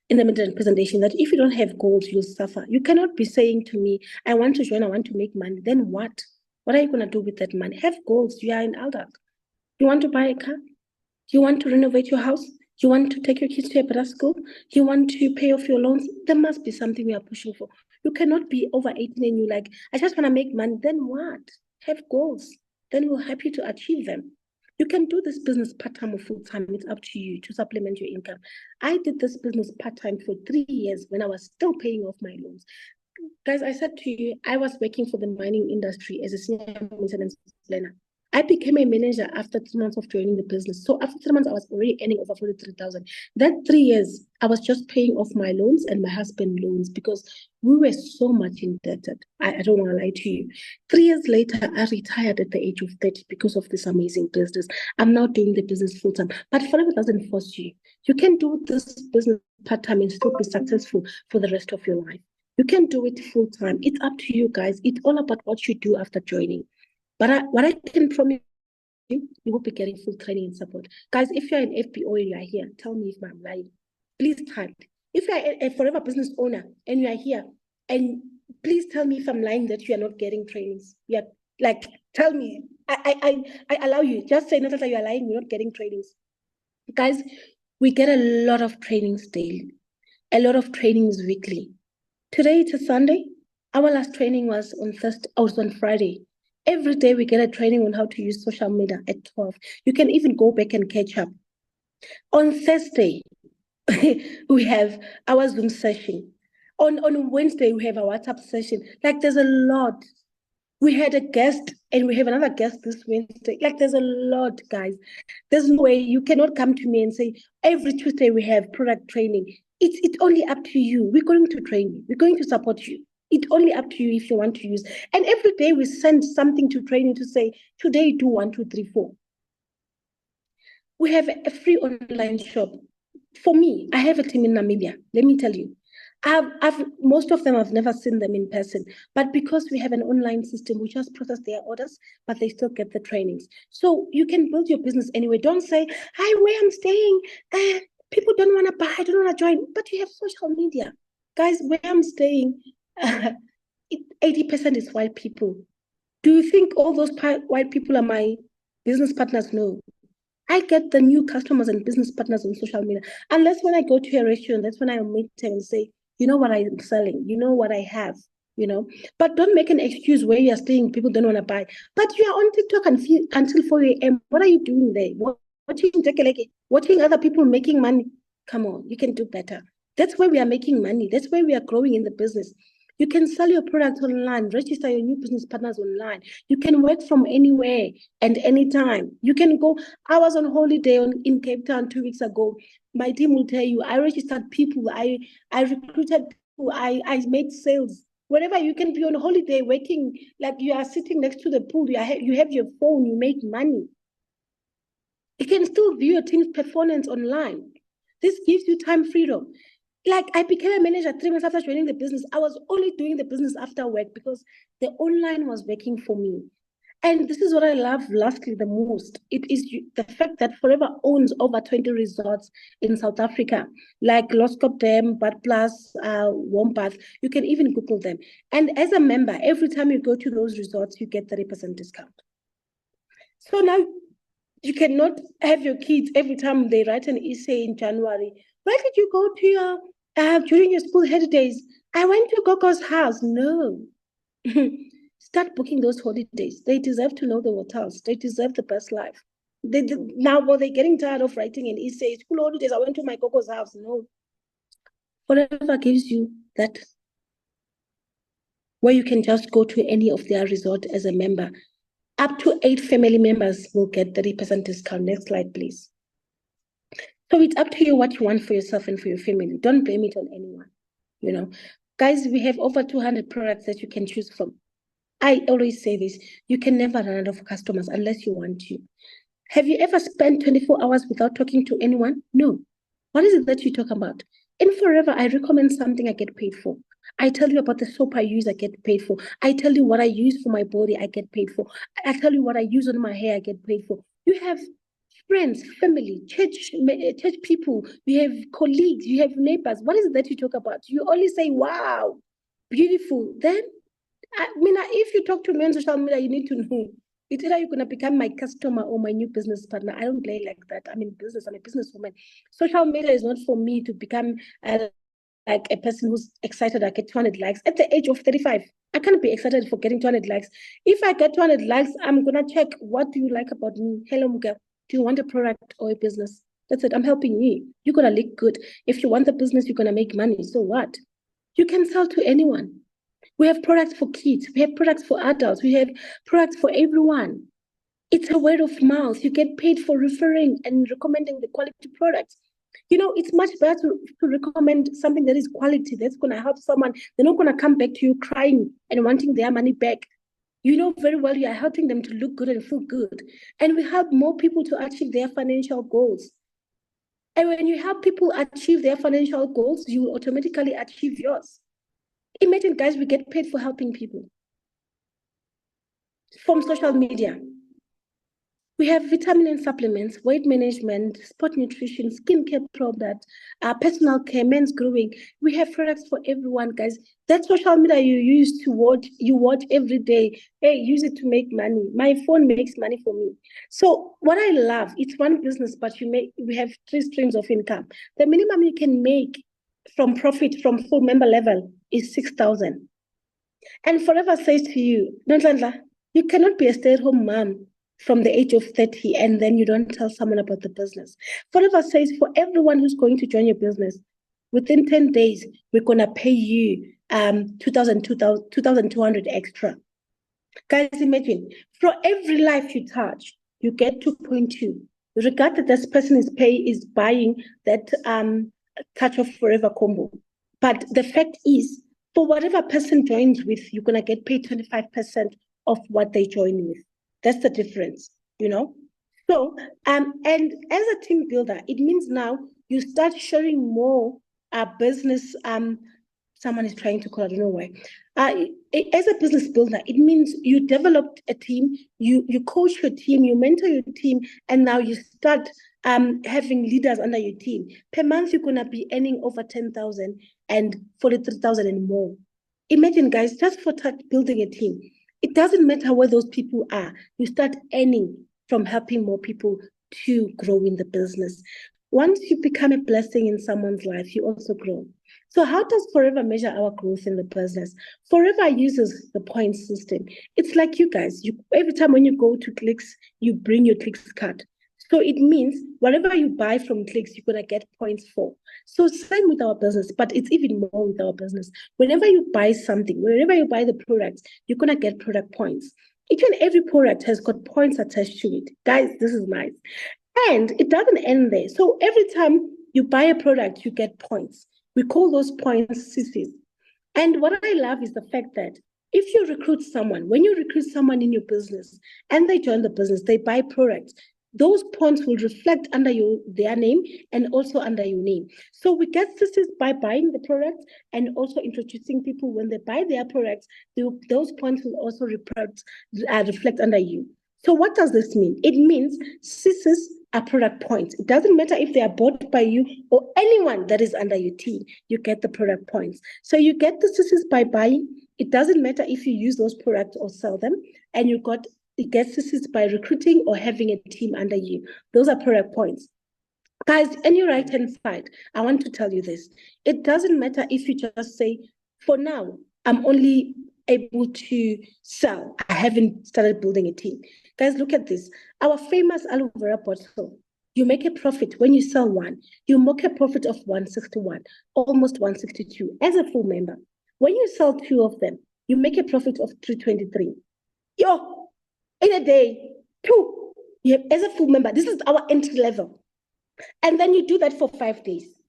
That if you don't have goals, you'll suffer. You cannot be saying to me, "I want to join. I want to make money." Then what? What are you going to do with that money? Have goals. You are an adult. You want to buy a car? You want to renovate your house? You want to take your kids to a better school? You want to pay off your loans? There must be something we are pushing for. You cannot be over 18 and you're like, I just want to make money. Then what? Have goals. Then we'll help you to achieve them. You can do this business part-time or full-time. It's up to you to supplement your income. I did this business part-time for 3 years when I was still paying off my loans. Guys, I said to you, I was working for the mining industry as a senior maintenance planner. I became a manager after 3 months of joining the business. So after 3 months, I was already earning over 43,000. That 3 years, I was just paying off my loans and my husband's loans because we were so much indebted. I don't want to lie to you. 3 years later, I retired at the age of 30 because of this amazing business. I'm now doing the business full time. But Forever doesn't force you. You can do this business part time and still be successful for the rest of your life. You can do it full time. It's up to you guys. It's all about what you do after joining. But what I can promise you, you will be getting full training and support. Guys, if you're an FBO and you are here, tell me if I'm lying. Please type. If you're a Forever business owner and you are here, and please tell me if I'm lying that you are not getting trainings. Yeah, like tell me. I allow you. Just say not that you are lying, you're not getting trainings. Guys, we get a lot of trainings daily, a lot of trainings weekly. Today it's a Sunday. Our last training was on Thursday, was on Friday. Every day we get a training on how to use social media at 12. You can even go back and catch up. On Thursday, we have our Zoom session. On Wednesday, we have a WhatsApp session. Like there's a lot. We had a guest and we have another guest this Wednesday. Like there's a lot, guys. There's no way you cannot come to me and say, every Tuesday we have product training. It's only up to you. We're going to train you. We're going to support you. It's only up to you if you want to use. And every day we send something to training to say, today do 1, 2, 3, 4. We have a free online shop. For me, I have a team in Namibia. Let me tell you. Most of them I've never seen them in person, but because we have an online system, we just process their orders, but they still get the trainings. So you can build your business anyway. Don't say, "Hi, where I'm staying, people don't want to buy, I don't want to join." But you have social media, guys. Where I'm staying, 80% is white people. Do you think all those white people are my business partners? No. I get the new customers and business partners on social media. Unless when I go to a restaurant, that's when I meet them and say, you know what I'm selling, you know what I have, you know. But don't make an excuse where you're staying, people don't want to buy. But you are on TikTok until 4 a.m. What are you doing there? Watching other people making money. Come on, you can do better. That's where we are making money. That's where we are growing in the business. You can sell your products online, register your new business partners online. You can work from anywhere and anytime. You can go. I was on holiday in Cape Town 2 weeks ago. My team will tell you, I registered people, I recruited people, I made sales. Wherever you can be on holiday working, like you are sitting next to the pool, you have your phone, you make money. You can still view your team's performance online. This gives you time freedom. Like I became a manager 3 months after joining the business. I was only doing the business after work because the online was working for me. And this is what I love lastly the most. It is the fact that Forever owns over 20 resorts in South Africa, like Loskop Dam, Bad Plus, Wombath. You can even Google them. And as a member, every time you go to those resorts, you get 30% discount. So now You cannot have your kids every time they write an essay in January. Where did you go to your during your school holidays? I went to Gogo's house. No. Start booking those holidays. They deserve to know the hotels. They deserve the best life. Now, they're getting tired of writing an essay. School holidays, I went to my Gogo's house. No. Whatever gives you that, where you can just go to any of their resort as a member. Up to 8 family members will get 30% discount. Next slide, please. So it's up to you what you want for yourself and for your family. Don't blame it on anyone. Guys, we have over 200 products that you can choose from. I always say this, you can never run out of customers unless you want to. Have you ever spent 24 hours without talking to anyone? No. What is it that you talk about? In Forever, I recommend something, I get paid for. I tell you about the soap I use, I get paid for. I tell you what I use for my body, I get paid for. I tell you what I use on my hair, I get paid for. You have friends, family, church people, you have colleagues, you have neighbors. What is it that you talk about? You only say, wow, beautiful. Then, if you talk to me on social media, you need to know. It's either you're going to become my customer or my new business partner. I don't play like that. I'm in business. I'm a businesswoman. Social media is not for me to become like a person who's excited I get 200 likes. At the age of 35, I can't be excited for getting 200 likes. If I get 200 likes, I'm going to check, what do you like about me? Hello, Muga. Do you want a product or a business? That's it. I'm helping you. You're going to look good. If you want the business, you're going to make money. So what? You can sell to anyone. We have products for kids. We have products for adults. We have products for everyone. It's a word of mouth. You get paid for referring and recommending the quality products. It's much better to recommend something that is quality, that's going to help someone. They're not going to come back to you crying and wanting their money back. You know very well you are helping them to look good and feel good. And we help more people to achieve their financial goals. And when you help people achieve their financial goals, you will automatically achieve yours. Imagine, guys, we get paid for helping people from social media. We have vitamin and supplements, weight management, sport nutrition, skincare products, personal care, men's grooming. We have products for everyone, guys. That social media you watch every day. Hey, use it to make money. My phone makes money for me. So what I love, it's one business, but we have 3 streams of income. The minimum you can make from profit from full member level is 6,000. And Forever says to you, Nonhlanhla, you cannot be a stay-at-home mom from the age of 30 and then you don't tell someone about the business. Forever says, for everyone who's going to join your business, within 10 days, we're going to pay you 2,200 extra. Guys, imagine, for every life you touch, you get 2.2. Regardless, this person is buying that Touch of Forever combo. But the fact is, for whatever person joins with, you're going to get paid 25% of what they join with. That's the difference, So, and as a team builder, it means now you start sharing more business. Someone is trying to call, I don't know why. As a business builder, it means you developed a team, you coach your team, you mentor your team, and now you start having leaders under your team. Per month, you're going to be earning over 10,000 and 43,000 and more. Imagine, guys, just for building a team. It doesn't matter where those people are. You start earning from helping more people to grow in the business. Once you become a blessing in someone's life, you also grow. So how does Forever measure our growth in the business? Forever uses the points system. It's like you guys. Every time when you go to Clicks, you bring your Clicks card. So it means whatever you buy from Clicks, you're going to get points for. So same with our business, but it's even more with our business. Whenever you buy something, whenever you buy the products, you're going to get product points. Each and every product has got points attached to it. Guys, this is nice. And it doesn't end there. So every time you buy a product, you get points. We call those points CCs. And what I love is the fact that if you recruit someone, when you recruit someone in your business and they join the business, they buy products, those points will reflect under their name and also under your name. So we get CCs by buying the products and also introducing people when they buy their products, those points will also reflect under you. So what does this mean? It means CCs are product points. It doesn't matter if they are bought by you or anyone that is under your team, you get the product points. So you get the CCs by buying. It doesn't matter if you use those products or sell them, and you got get CCs by recruiting or having a team under you. Those are product points. Guys, on your right-hand side, I want to tell you this. It doesn't matter if you just say, for now, I'm only able to sell. I haven't started building a team. Guys, look at this. Our famous aloe vera bottle. You make a profit when you sell one. You make a profit of 161, almost 162 as a full member. When you sell two of them, you make a profit of 323. Yo, in a day, two. You have, as a full member, this is our entry level. And then you do that for 5 days.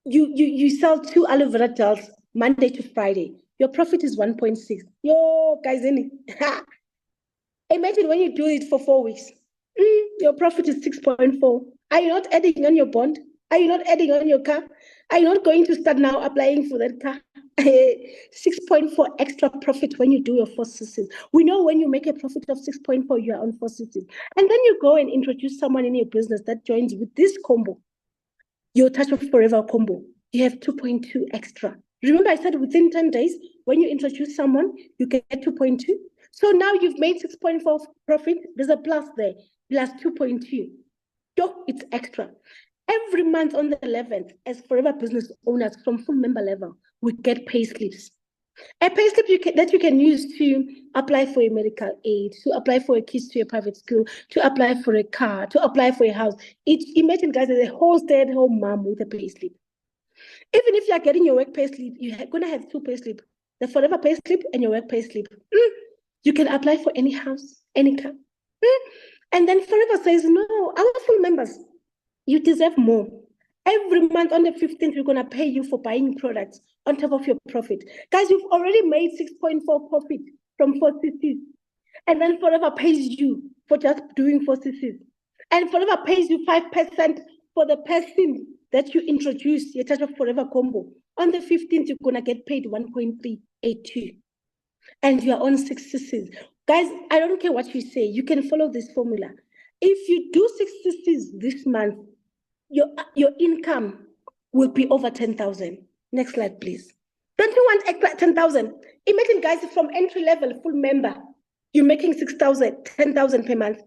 You sell 2 aloe vera gels Monday to Friday. Your profit is 1.6. Yo, guys, imagine when you do it for 4 weeks. Your profit is 6.4. Are you not adding on your bond? Are you not adding on your car? Are you not going to start now applying for that car? 6.4 extra profit when you do your 4 CCs. We know when you make a profit of 6.4, you are on 4 CCs. And then you go and introduce someone in your business that joins with this combo, your Touch of Forever combo. You have 2.2 extra. Remember, I said within 10 days, when you introduce someone, you get 2.2. So now you've made 6.4 profit. There's a plus there, plus 2.2. So it's extra. Every month on the 11th, as Forever Business owners from full member level, we get pay slips. A pay slip that you can use to apply for a medical aid, to apply for a kids to a private school, to apply for a car, to apply for a house. Imagine, guys, there's a whole stay-at-home mom with a pay slip. Even if you are getting your work pay slip, you're going to have 2 pay slips, the Forever pay slip and your work pay slip. You can apply for any house, any car. And then Forever says, no, our full members, you deserve more. Every month on the 15th, we're going to pay you for buying products on top of your profit. Guys, you've already made 6.4 profit from 4 CCs. And then Forever pays you for just doing 4 CCs. And Forever pays you 5% for the person that you introduce, your Touch of Forever combo. On the 15th, you're going to get paid 1.382. And you are on 6 CCs. Guys, I don't care what you say. You can follow this formula. If you do 6 CCs this month, your income will be over 10,000. Next slide, please. Don't you want extra 10,000? Imagine, guys, from entry level, full member, you're making 6,000, 10,000 per month.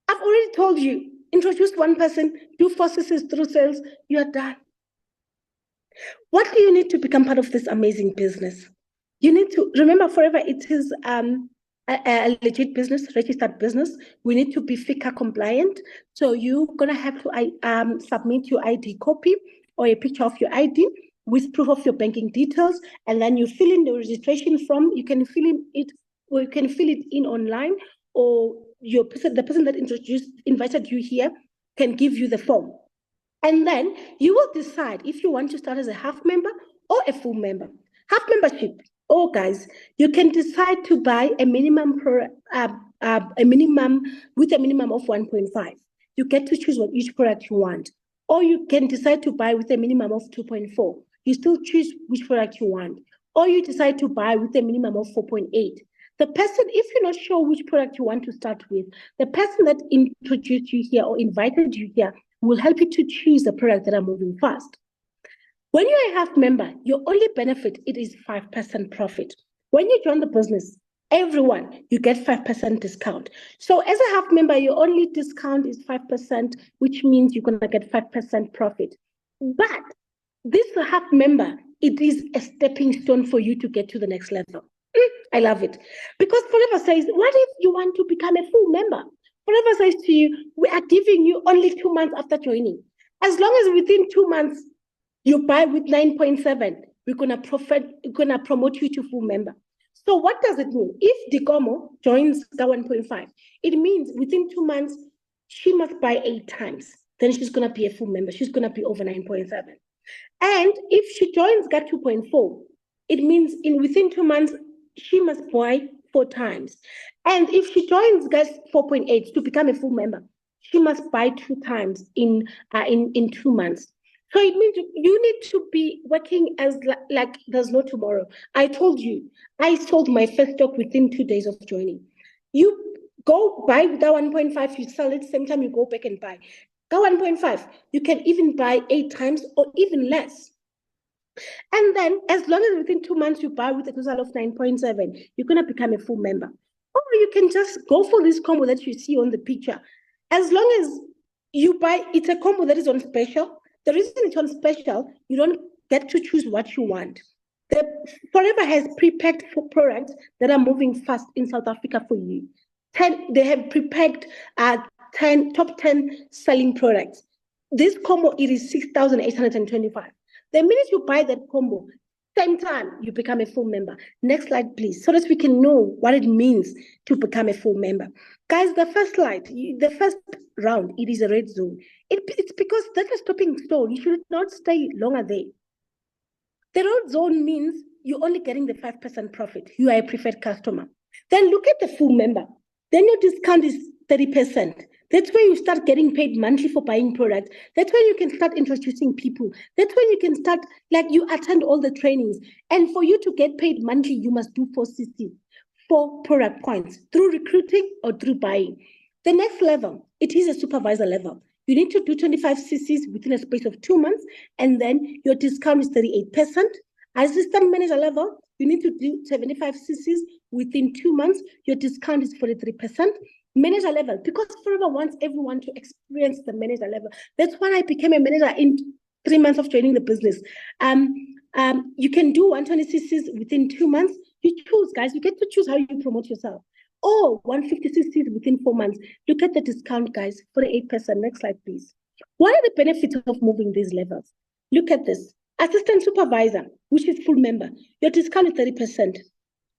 I've already told you, introduce one person, do 4 CCs through sales, you are done. What do you need to become part of this amazing business? You need to remember, Forever, it is a legit business, registered business. We need to be FICA compliant. So you're going to have to submit your ID copy or a picture of your ID with proof of your banking details. And then you fill in the registration form. You can fill it in online, or the person that invited you here can give you the form. And then you will decide if you want to start as a half member or a full member. Half membership. Oh, guys, you can decide to buy a minimum with a minimum of 1.5. You get to choose which product you want. Or you can decide to buy with a minimum of 2.4. You still choose which product you want. Or you decide to buy with a minimum of 4.8. The person, if you're not sure which product you want to start with, the person that introduced you here or invited you here will help you to choose the product that are moving fast. When you're a half member, your only benefit, it is 5% profit. When you join the business, everyone, you get 5% discount. So as a half member, your only discount is 5%, which means you're going to get 5% profit. But this half member, it is a stepping stone for you to get to the next level. I love it. Because Forever says, what if you want to become a full member? Forever says to you, we are giving you only 2 months after joining. As long as within 2 months, you buy with 9.7, we're going to promote you to full member. So what does it mean? If Digomo joins the 1.5, it means within 2 months, she must buy 8 times. Then she's going to be a full member. She's going to be over 9.7. And if she joins GAT 2.4, it means within 2 months, she must buy 4 times. And if she joins GAT 4.8 to become a full member, she must buy 2 times in 2 months. So it means you need to be working as like there's no tomorrow. I told you, I sold my first stock within 2 days of joining. You go buy that 1.5, you sell it, same time you go back and buy. Go 1.5, you can even buy 8 times or even less. And then as long as within 2 months you buy with a total of 9.7, you're going to become a full member. Or you can just go for this combo that you see on the picture. As long as you buy, it's a combo that is on special. The reason it's on special, you don't get to choose what you want. The Forever has prepacked for products that are moving fast in South Africa for you. They have prepacked top 10 selling products. This combo, it is 6,825. The minute you buy that combo, same time you become a full member. Next slide, please, so that we can know what it means to become a full member. Guys, the first slide, the first round, it is a red zone. It's because that's a stopping stone. You should not stay longer there. The red zone means you're only getting the 5% profit. You are a preferred customer. Then look at the full member. Then your discount is 30%. That's where you start getting paid monthly for buying products. That's when you can start introducing people. That's when you can start, like, you attend all the trainings. And for you to get paid monthly, you must do 4CC, 4 product points, through recruiting or through buying. The next level, it is a supervisor level. You need to do 25 CCs within a space of 2 months, and then your discount is 38%. Assistant manager level, you need to do 75 CCs within 2 months. Your discount is 43%. Manager level, because Forever wants everyone to experience the manager level. That's why I became a manager in 3 months of training the business. You can do 120 CCs within 2 months. You choose, guys. You get to choose how you promote yourself. Or 150 CCs within 4 months. Look at the discount, guys, 48%. Next slide, please. What are the benefits of moving these levels? Look at this. Assistant supervisor, which is full member, your discount is 30%.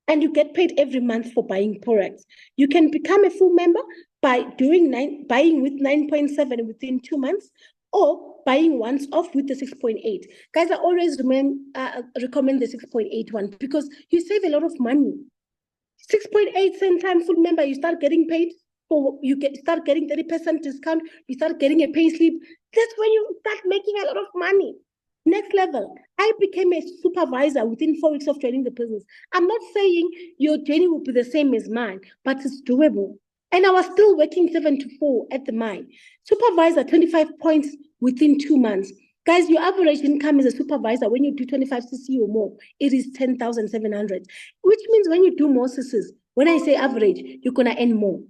And you get paid every month for buying products. You can become a full member by buying with 9.7 within 2 months, or buying once off with the 6.8. Guys, I always recommend the 6.8 one, because you save a lot of money. 6.8 same time full member, you start getting paid start getting 30% discount, you start getting a pay slip. That's when you start making a lot of money. Next level, I became a supervisor within 4 weeks of training the business. I'm not saying your journey will be the same as mine, but it's doable. And I was still working 7 to 4 at the mine. Supervisor, 25 points within 2 months. Guys, your average income as a supervisor when you do 25 CC or more, it is 10,700, which means when you do more CCs, when I say average, you're going to earn more.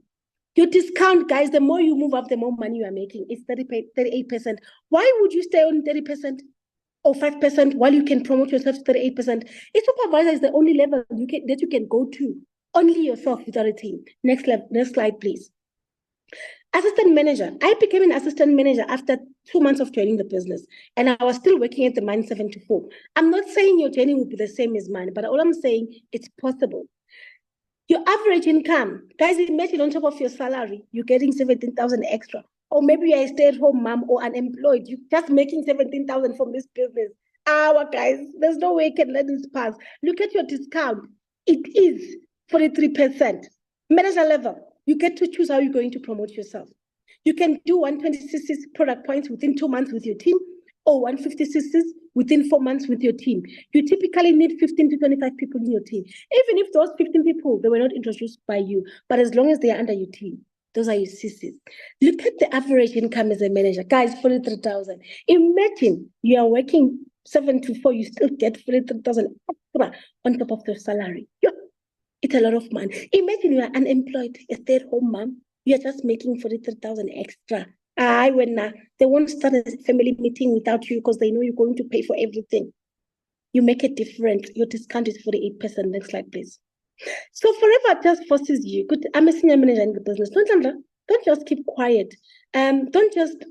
Your discount, guys, the more you move up, the more money you are making. It's 38%. Why would you stay on 30%? Or 5% while you can promote yourself to 38%. A supervisor is the only level that you can go to, only yourself without a team. Next slide, please. Assistant manager. I became an assistant manager after 2 months of training the business, and I was still working at the mine 7 to 4. I'm not saying your journey will be the same as mine, but all I'm saying, it's possible. Your average income, guys, imagine on top of your salary, you're getting 17,000 extra. Or maybe you're a stay-at-home mom or unemployed. You're just making 17,000 from this business. Guys, there's no way you can let this pass. Look at your discount. It is 43%. Manager level, you get to choose how you're going to promote yourself. You can do 126 product points within 2 months with your team, or 156 within 4 months with your team. You typically need 15 to 25 people in your team. Even if those 15 people, they were not introduced by you, but as long as they are under your team, those are your CCs. Look at the average income as a manager. Guys, 43,000. Imagine you are working 7 to 4, you still get 43,000 extra on top of your salary. It's a lot of money. Imagine you are unemployed, a stay-at-home mom. You are just making 43,000 extra. They won't start a family meeting without you because they know you're going to pay for everything. You make it different. Your discount is 48%. Next slide, please. So Forever just forces you. Good, I'm a senior manager in the business. Don't just keep quiet. Don't just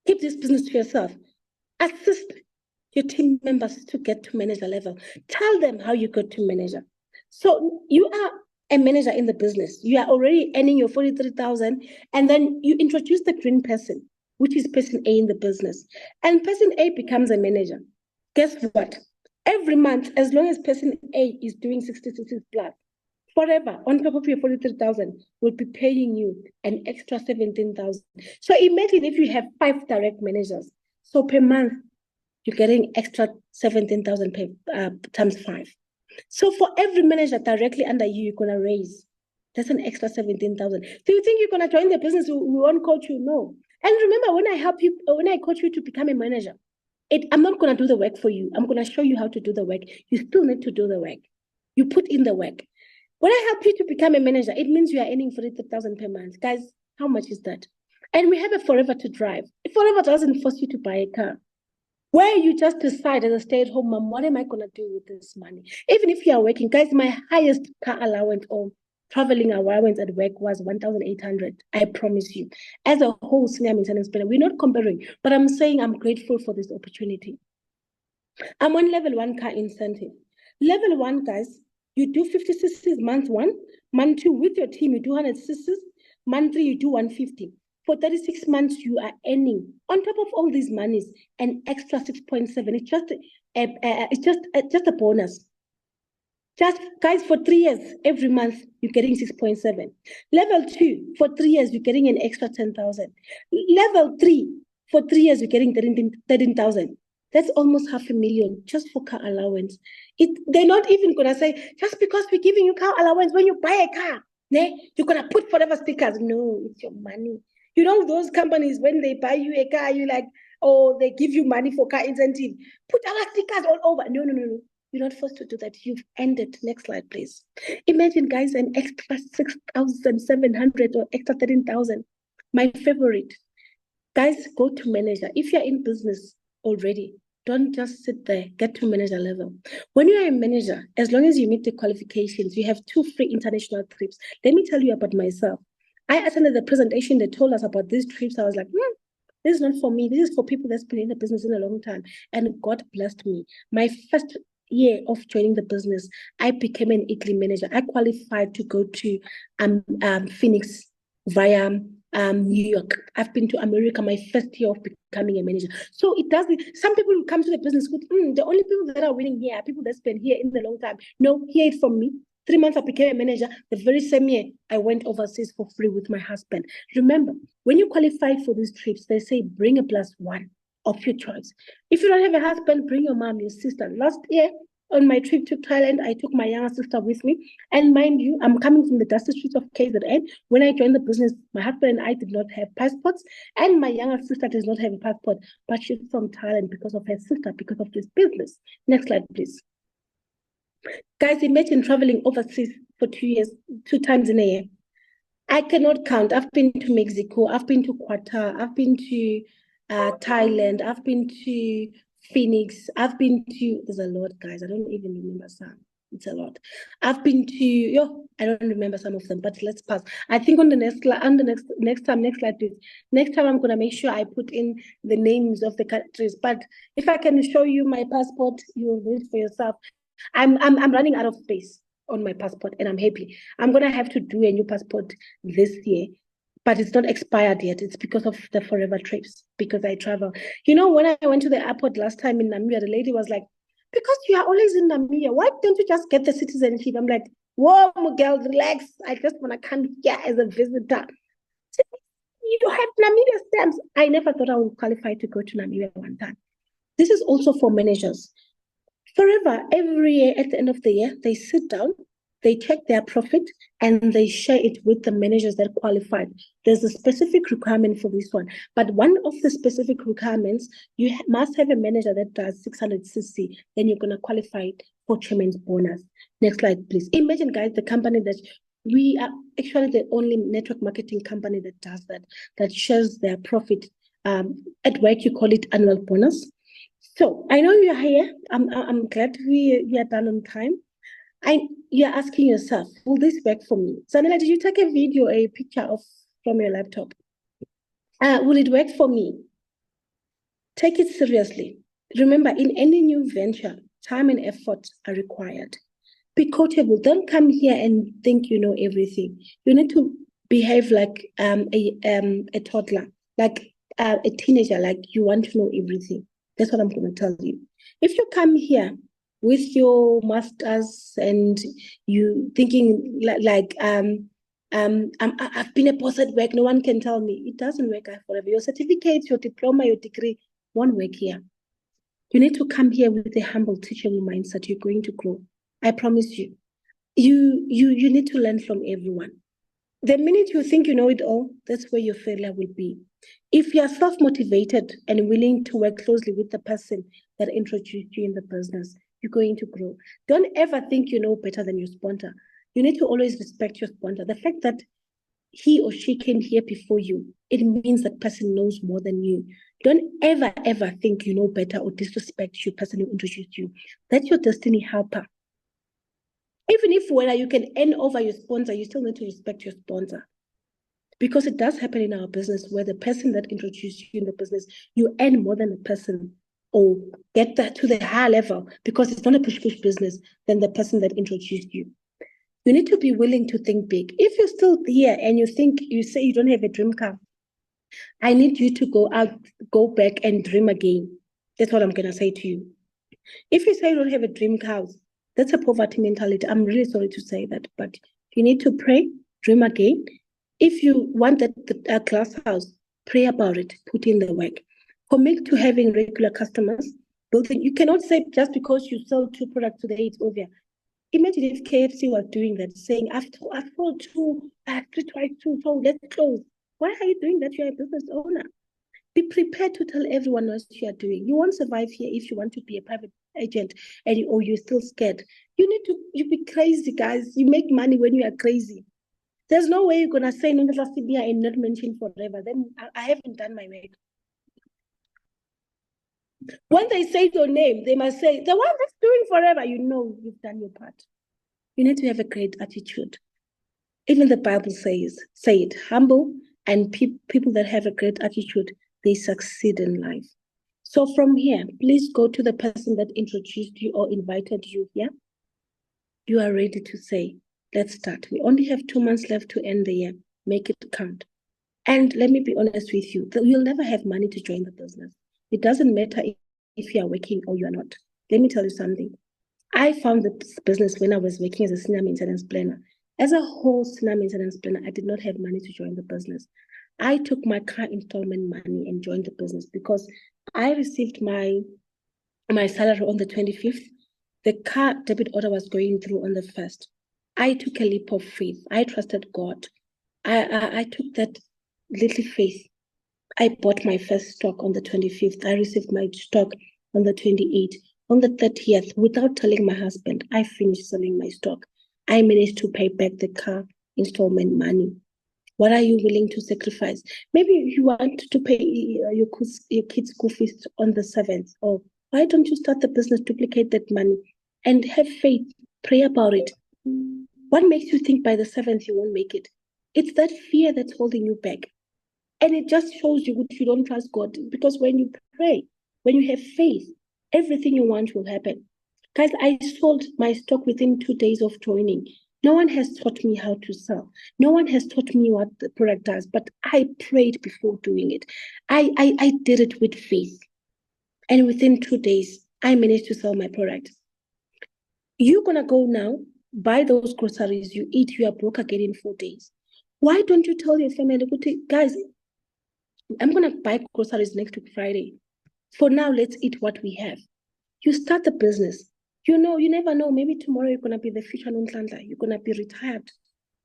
keep this business to yourself. Assist your team members to get to manager level. Tell them how you got to manager. So you are a manager in the business. You are already earning your 43,000, and then you introduce the green person, which is person A in the business. And person A becomes a manager. Guess what? Every month, as long as person A is doing 66 plus, Forever, on top of your 43,000, will be paying you an extra 17,000. So imagine if you have 5 direct managers. So per month, you're getting extra 17,000 times 5. So for every manager directly under you, you're going to raise. That's an extra 17,000. Do you think you're going to join the business? We won't coach you? No. And remember, when I coach you to become a manager, I'm not going to do the work for you. I'm going to show you how to do the work. You still need to do the work. You put in the work. When I help you to become a manager, it means you are earning 40,000 per month. Guys, how much is that? And we have a Forever to drive. Forever doesn't force you to buy a car. Where you just decide as a stay-at-home mom, what am I going to do with this money? Even if you are working, guys, my highest car allowance or traveling allowance at work was 1,800. I promise you. As a whole senior maintenance planner, we're not comparing, but I'm saying I'm grateful for this opportunity. I'm on level 1 car incentive. Level 1, guys, you do 50 cc's month 1. Month 2, with your team, you do 100 cc's. Month 3, you do 150. For 36 months, you are earning, on top of all these monies, an extra 6.7. It's just a bonus. Just, guys, for 3 years, every month, you're getting 6.7. Level 2, for 3 years, you're getting an extra 10,000. Level 3, for 3 years, you're getting 13,000. That's almost 500,000 just for car allowance. They're not even going to say, just because we're giving you car allowance, when you buy a car, you're going to put forever stickers. No, it's your money. You know, those companies, when they buy you a car, you like, oh, they give you money for car incentive. Put our stickers all over. No. You're not forced to do that. You've ended. Next slide, please. Imagine, guys, an extra 6,700 or extra 13,000. My favorite. Guys, go to manager. If you're in business already, don't just sit there. Get to manager level. When you are a manager, as long as you meet the qualifications, you have 2 free international trips. Let me tell you about myself. I attended the presentation. They told us about these trips. I was like, this is not for me. This is for people that's been in the business in a long time. And God blessed me. My first year of joining the business, I became an Italy manager. I qualified to go to Phoenix via New York. I've been to America my first year of becoming a manager. So it doesn't, some people who come to the business with, the only people that are winning here are people that's been here in the long time. No, hear it from me. 3 months I became a manager. The very same year, I went overseas for free with my husband. Remember, when you qualify for these trips, they say bring a +1 of your choice. If you don't have a husband, bring your mom, your sister. Last year, on my trip to Thailand, I took my younger sister with me. And mind you, I'm coming from the dusty streets of KZN. When I joined the business, my husband and I did not have passports, and my younger sister does not have a passport, but she's from Thailand because of her sister, because of this business. Next slide, please. Guys, imagine traveling overseas for 2 years, 2 times in a year. I cannot count. I've been to Mexico. I've been to Qatar. I've been to Thailand. I've been to Phoenix. I've been to, there's a lot, guys. I don't even remember some. It's a lot. I've been to, I don't remember some of them, but let's pass. I think on the next slide, please. Next time I'm gonna make sure I put in the names of the countries. But if I can show you my passport, you will read for yourself. I'm running out of space on my passport, and I'm happy. I'm gonna have to do a new passport this year, but it's not expired yet. It's because of the forever trips, because I travel. You know, when I went to the airport last time in Namibia, the lady was like, because you are always in Namibia, why don't you just get the citizenship? I'm like, whoa, girl, relax. I just wanna come here as a visitor. You have Namibia stamps. I never thought I would qualify to go to Namibia one time. This is also for managers. Forever, every year at the end of the year, they sit down, they check their profit, and they share it with the managers that qualified. There's a specific requirement for this one. But one of the specific requirements, you must have a manager that does 600 cc, then you're going to qualify for chairman's bonus. Next slide, please. Imagine, guys, the company that we are actually the only network marketing company that does that shares their profit. At work, you call it annual bonus. So I know you're here. I'm glad we are done on time. You're asking yourself, will this work for me? Sanela, did you take a video, a picture from your laptop? Will it work for me? Take it seriously. Remember, in any new venture, time and effort are required. Be coachable. Don't come here and think you know everything. You need to behave like a toddler, like a teenager, like you want to know everything. That's what I'm going to tell you. If you come here with your masters and you thinking like I've been a boss at work, no one can tell me. It doesn't work out forever. Your certificates, your diploma, your degree won't work here. You need to come here with a humble, teachable mindset. You're going to grow. I promise you. You need to learn from everyone. The minute you think you know it all, that's where your failure will be. If you are self-motivated and willing to work closely with the person that introduced you in the business, you're going to grow. Don't ever think you know better than your sponsor. You need to always respect your sponsor. The fact that he or she came here before you, it means that person knows more than you. Don't ever, ever think you know better or disrespect your person who introduced you. That's your destiny helper. Even if whether you can earn over your sponsor, you still need to respect your sponsor. Because it does happen in our business where the person that introduced you in the business, you earn more than the person or get that to the higher level because it's not a push-push business than the person that introduced you. You need to be willing to think big. If you're still here and you say you don't have a dream car, I need you to go back and dream again. That's what I'm going to say to you. If you say you don't have a dream house, that's a poverty mentality. I'm really sorry to say that, but you need to pray, dream again. If you want a glass house, pray about it, put in the work. Commit to having regular customers. Building. You cannot say just because you sell 2 products today, it's over. Imagine if KFC was doing that, saying, I've sold 2, I have to try 2, so let's close. Why are you doing that? You're a business owner. Be prepared to tell everyone what you are doing. You won't survive here if you want to be a private agent or you're still scared. You be crazy, guys. You make money when you are crazy. There's no way you're going to say Nonhlanhla Sibiya and not mention forever. Then I haven't done my work. When they say your name, they must say, the one that's doing forever, you know you've done your part. You need to have a great attitude. Even the Bible say it, humble and people that have a great attitude, they succeed in life. So from here, please go to the person that introduced you or invited you here. You are ready to say, let's start. We only have 2 months left to end the year. Make it count. And let me be honest with you, you'll never have money to join the business. It doesn't matter if you are working or you are not. Let me tell you something. I found this business when I was working as a senior maintenance planner. As a whole senior maintenance planner, I did not have money to join the business. I took my car installment money and joined the business because I received my salary on the 25th. The car debit order was going through on the 1st. I took a leap of faith. I trusted God. I took that little faith. I bought my first stock on the 25th. I received my stock on the 28th. On the 30th, without telling my husband, I finished selling my stock. I managed to pay back the car installment money. What are you willing to sacrifice? Maybe you want to pay your kids' school fees on the 7th. Or why don't you start the business, duplicate that money, and have faith, pray about it? What makes you think by the 7th you won't make it? It's that fear that's holding you back. And it just shows you that you don't trust God. Because when you pray, when you have faith, everything you want will happen. Guys, I sold my stock within 2 days of joining. No one has taught me how to sell. No one has taught me what the product does, but I prayed before doing it. I did it with faith. And within 2 days, I managed to sell my product. You're going to go now, buy those groceries, you eat, you are broke again in 4 days. Why don't you tell your family, guys, I'm going to buy groceries next week, Friday. For now, let's eat what we have. You start the business. You never know. Maybe tomorrow you're going to be the future Nonhlanhla. You're going to be retired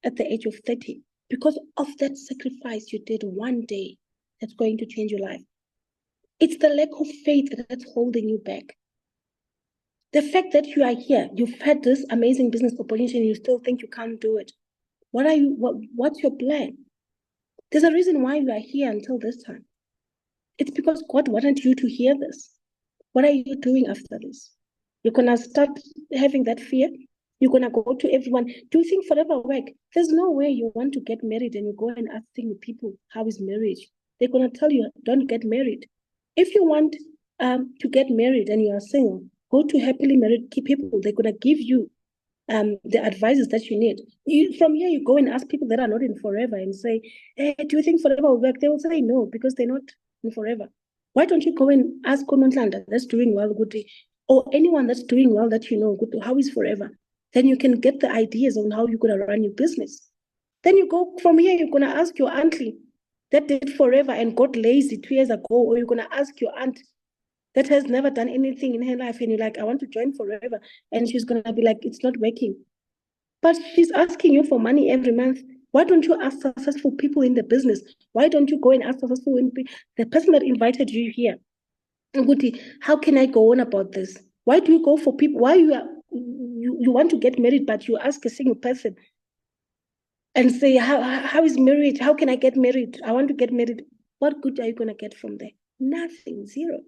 at the age of 30 because of that sacrifice you did one day that's going to change your life. It's the lack of faith that's holding you back. The fact that you are here, you've had this amazing business opportunity and you still think you can't do it. What's your plan? There's a reason why you are here until this time. It's because God wanted you to hear this. What are you doing after this? You're going to start having that fear. You're going to go to everyone. Do you think forever work? There's no way you want to get married and you go and asking people, how is marriage? They're going to tell you, don't get married. If you want to get married and you are single, go to happily married people. They're going to give you the advices that you need. From here, you go and ask people that are not in forever and say, hey, do you think forever will work? They will say no, because they're not in forever. Why don't you go and ask Nonhlanhla that's doing well, good, or anyone that's doing well that you know, good, how is forever? Then you can get the ideas on how you're going to run your business. Then you go from here, you're going to ask your auntie that did forever and got lazy 2 years ago, or you're going to ask your aunt that has never done anything in her life, and you're like, I want to join forever. And she's going to be like, it's not working. But she's asking you for money every month. Why don't you ask successful people in the business? Why don't you go and ask successful people? The person that invited you here, Nguti, how can I go on about this? Why do you go for people? Why you are you want to get married, but you ask a single person and say, how is marriage? How can I get married? I want to get married. What good are you going to get from there? Nothing, zero.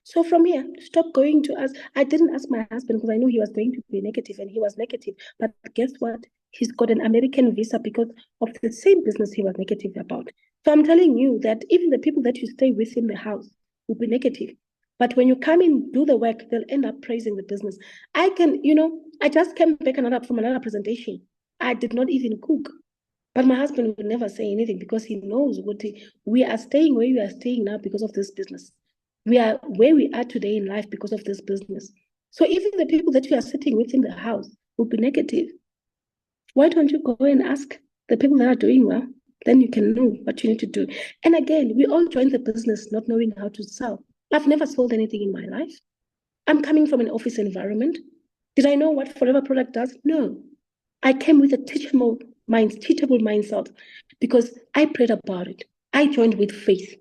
So from here, stop going to us. I didn't ask my husband because I knew he was going to be negative, and he was negative. But guess what? He's got an American visa because of the same business he was negative about. So I'm telling you that even the people that you stay with in the house will be negative. But when you come in, do the work, they'll end up praising the business. I just came back from another presentation. I did not even cook. But my husband would never say anything because he knows we are staying where we are staying now because of this business. We are where we are today in life because of this business. So even the people that you are sitting with in the house will be negative. Why don't you go and ask the people that are doing well? Then you can know what you need to do. And again, we all join the business not knowing how to sell. I've never sold anything in my life. I'm coming from an office environment. Did I know what Forever Product does? No. I came with a teachable mindset because I prayed about it. I joined with faith.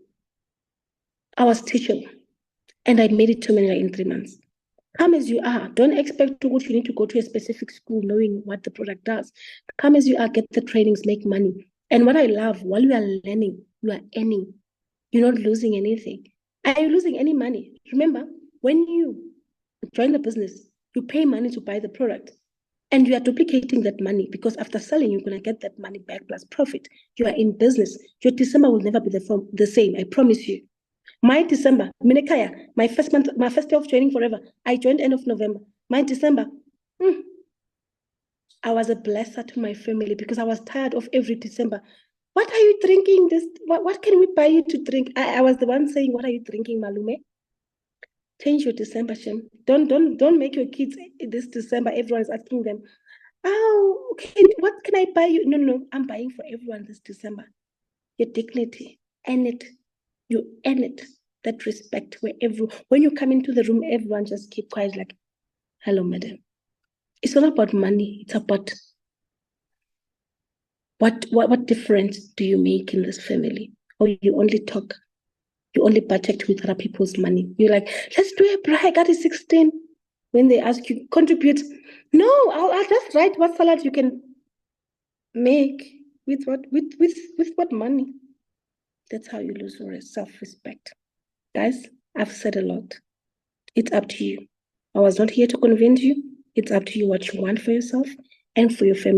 I was teachable, and I made it to manager in 3 months. Come as you are. Don't expect you need to go to a specific school knowing what the product does. Come as you are, get the trainings, make money. And what I love, while you are learning, you are earning. You're not losing anything. Are you losing any money? Remember, when you join the business, you pay money to buy the product. And you are duplicating that money because after selling, you're going to get that money back plus profit. You are in business. Your December will never be the same. I promise you. My December, Minekaya, my first day of training Forever. I joined end of November. My December, I was a blesser to my family because I was tired of every December. What are you drinking? What can we buy you to drink? I was the one saying, what are you drinking, Malume? Change your December, Shem. Don't make your kids this December. Everyone's asking them, oh, okay, what can I buy you? No, I'm buying for everyone this December. Your dignity, earn it. You earn it. That respect when you come into the room, everyone just keep quiet, like, hello, madam. It's not about money. It's about what difference do you make in this family? Or you only talk, you only budget with other people's money. You're like, let's do a braai, I got a 16. When they ask you, contribute. No, I'll just write what salad you can make with what money. That's how you lose your self-respect. Guys, I've said a lot. It's up to you. I was not here to convince you. It's up to you what you want for yourself and for your family.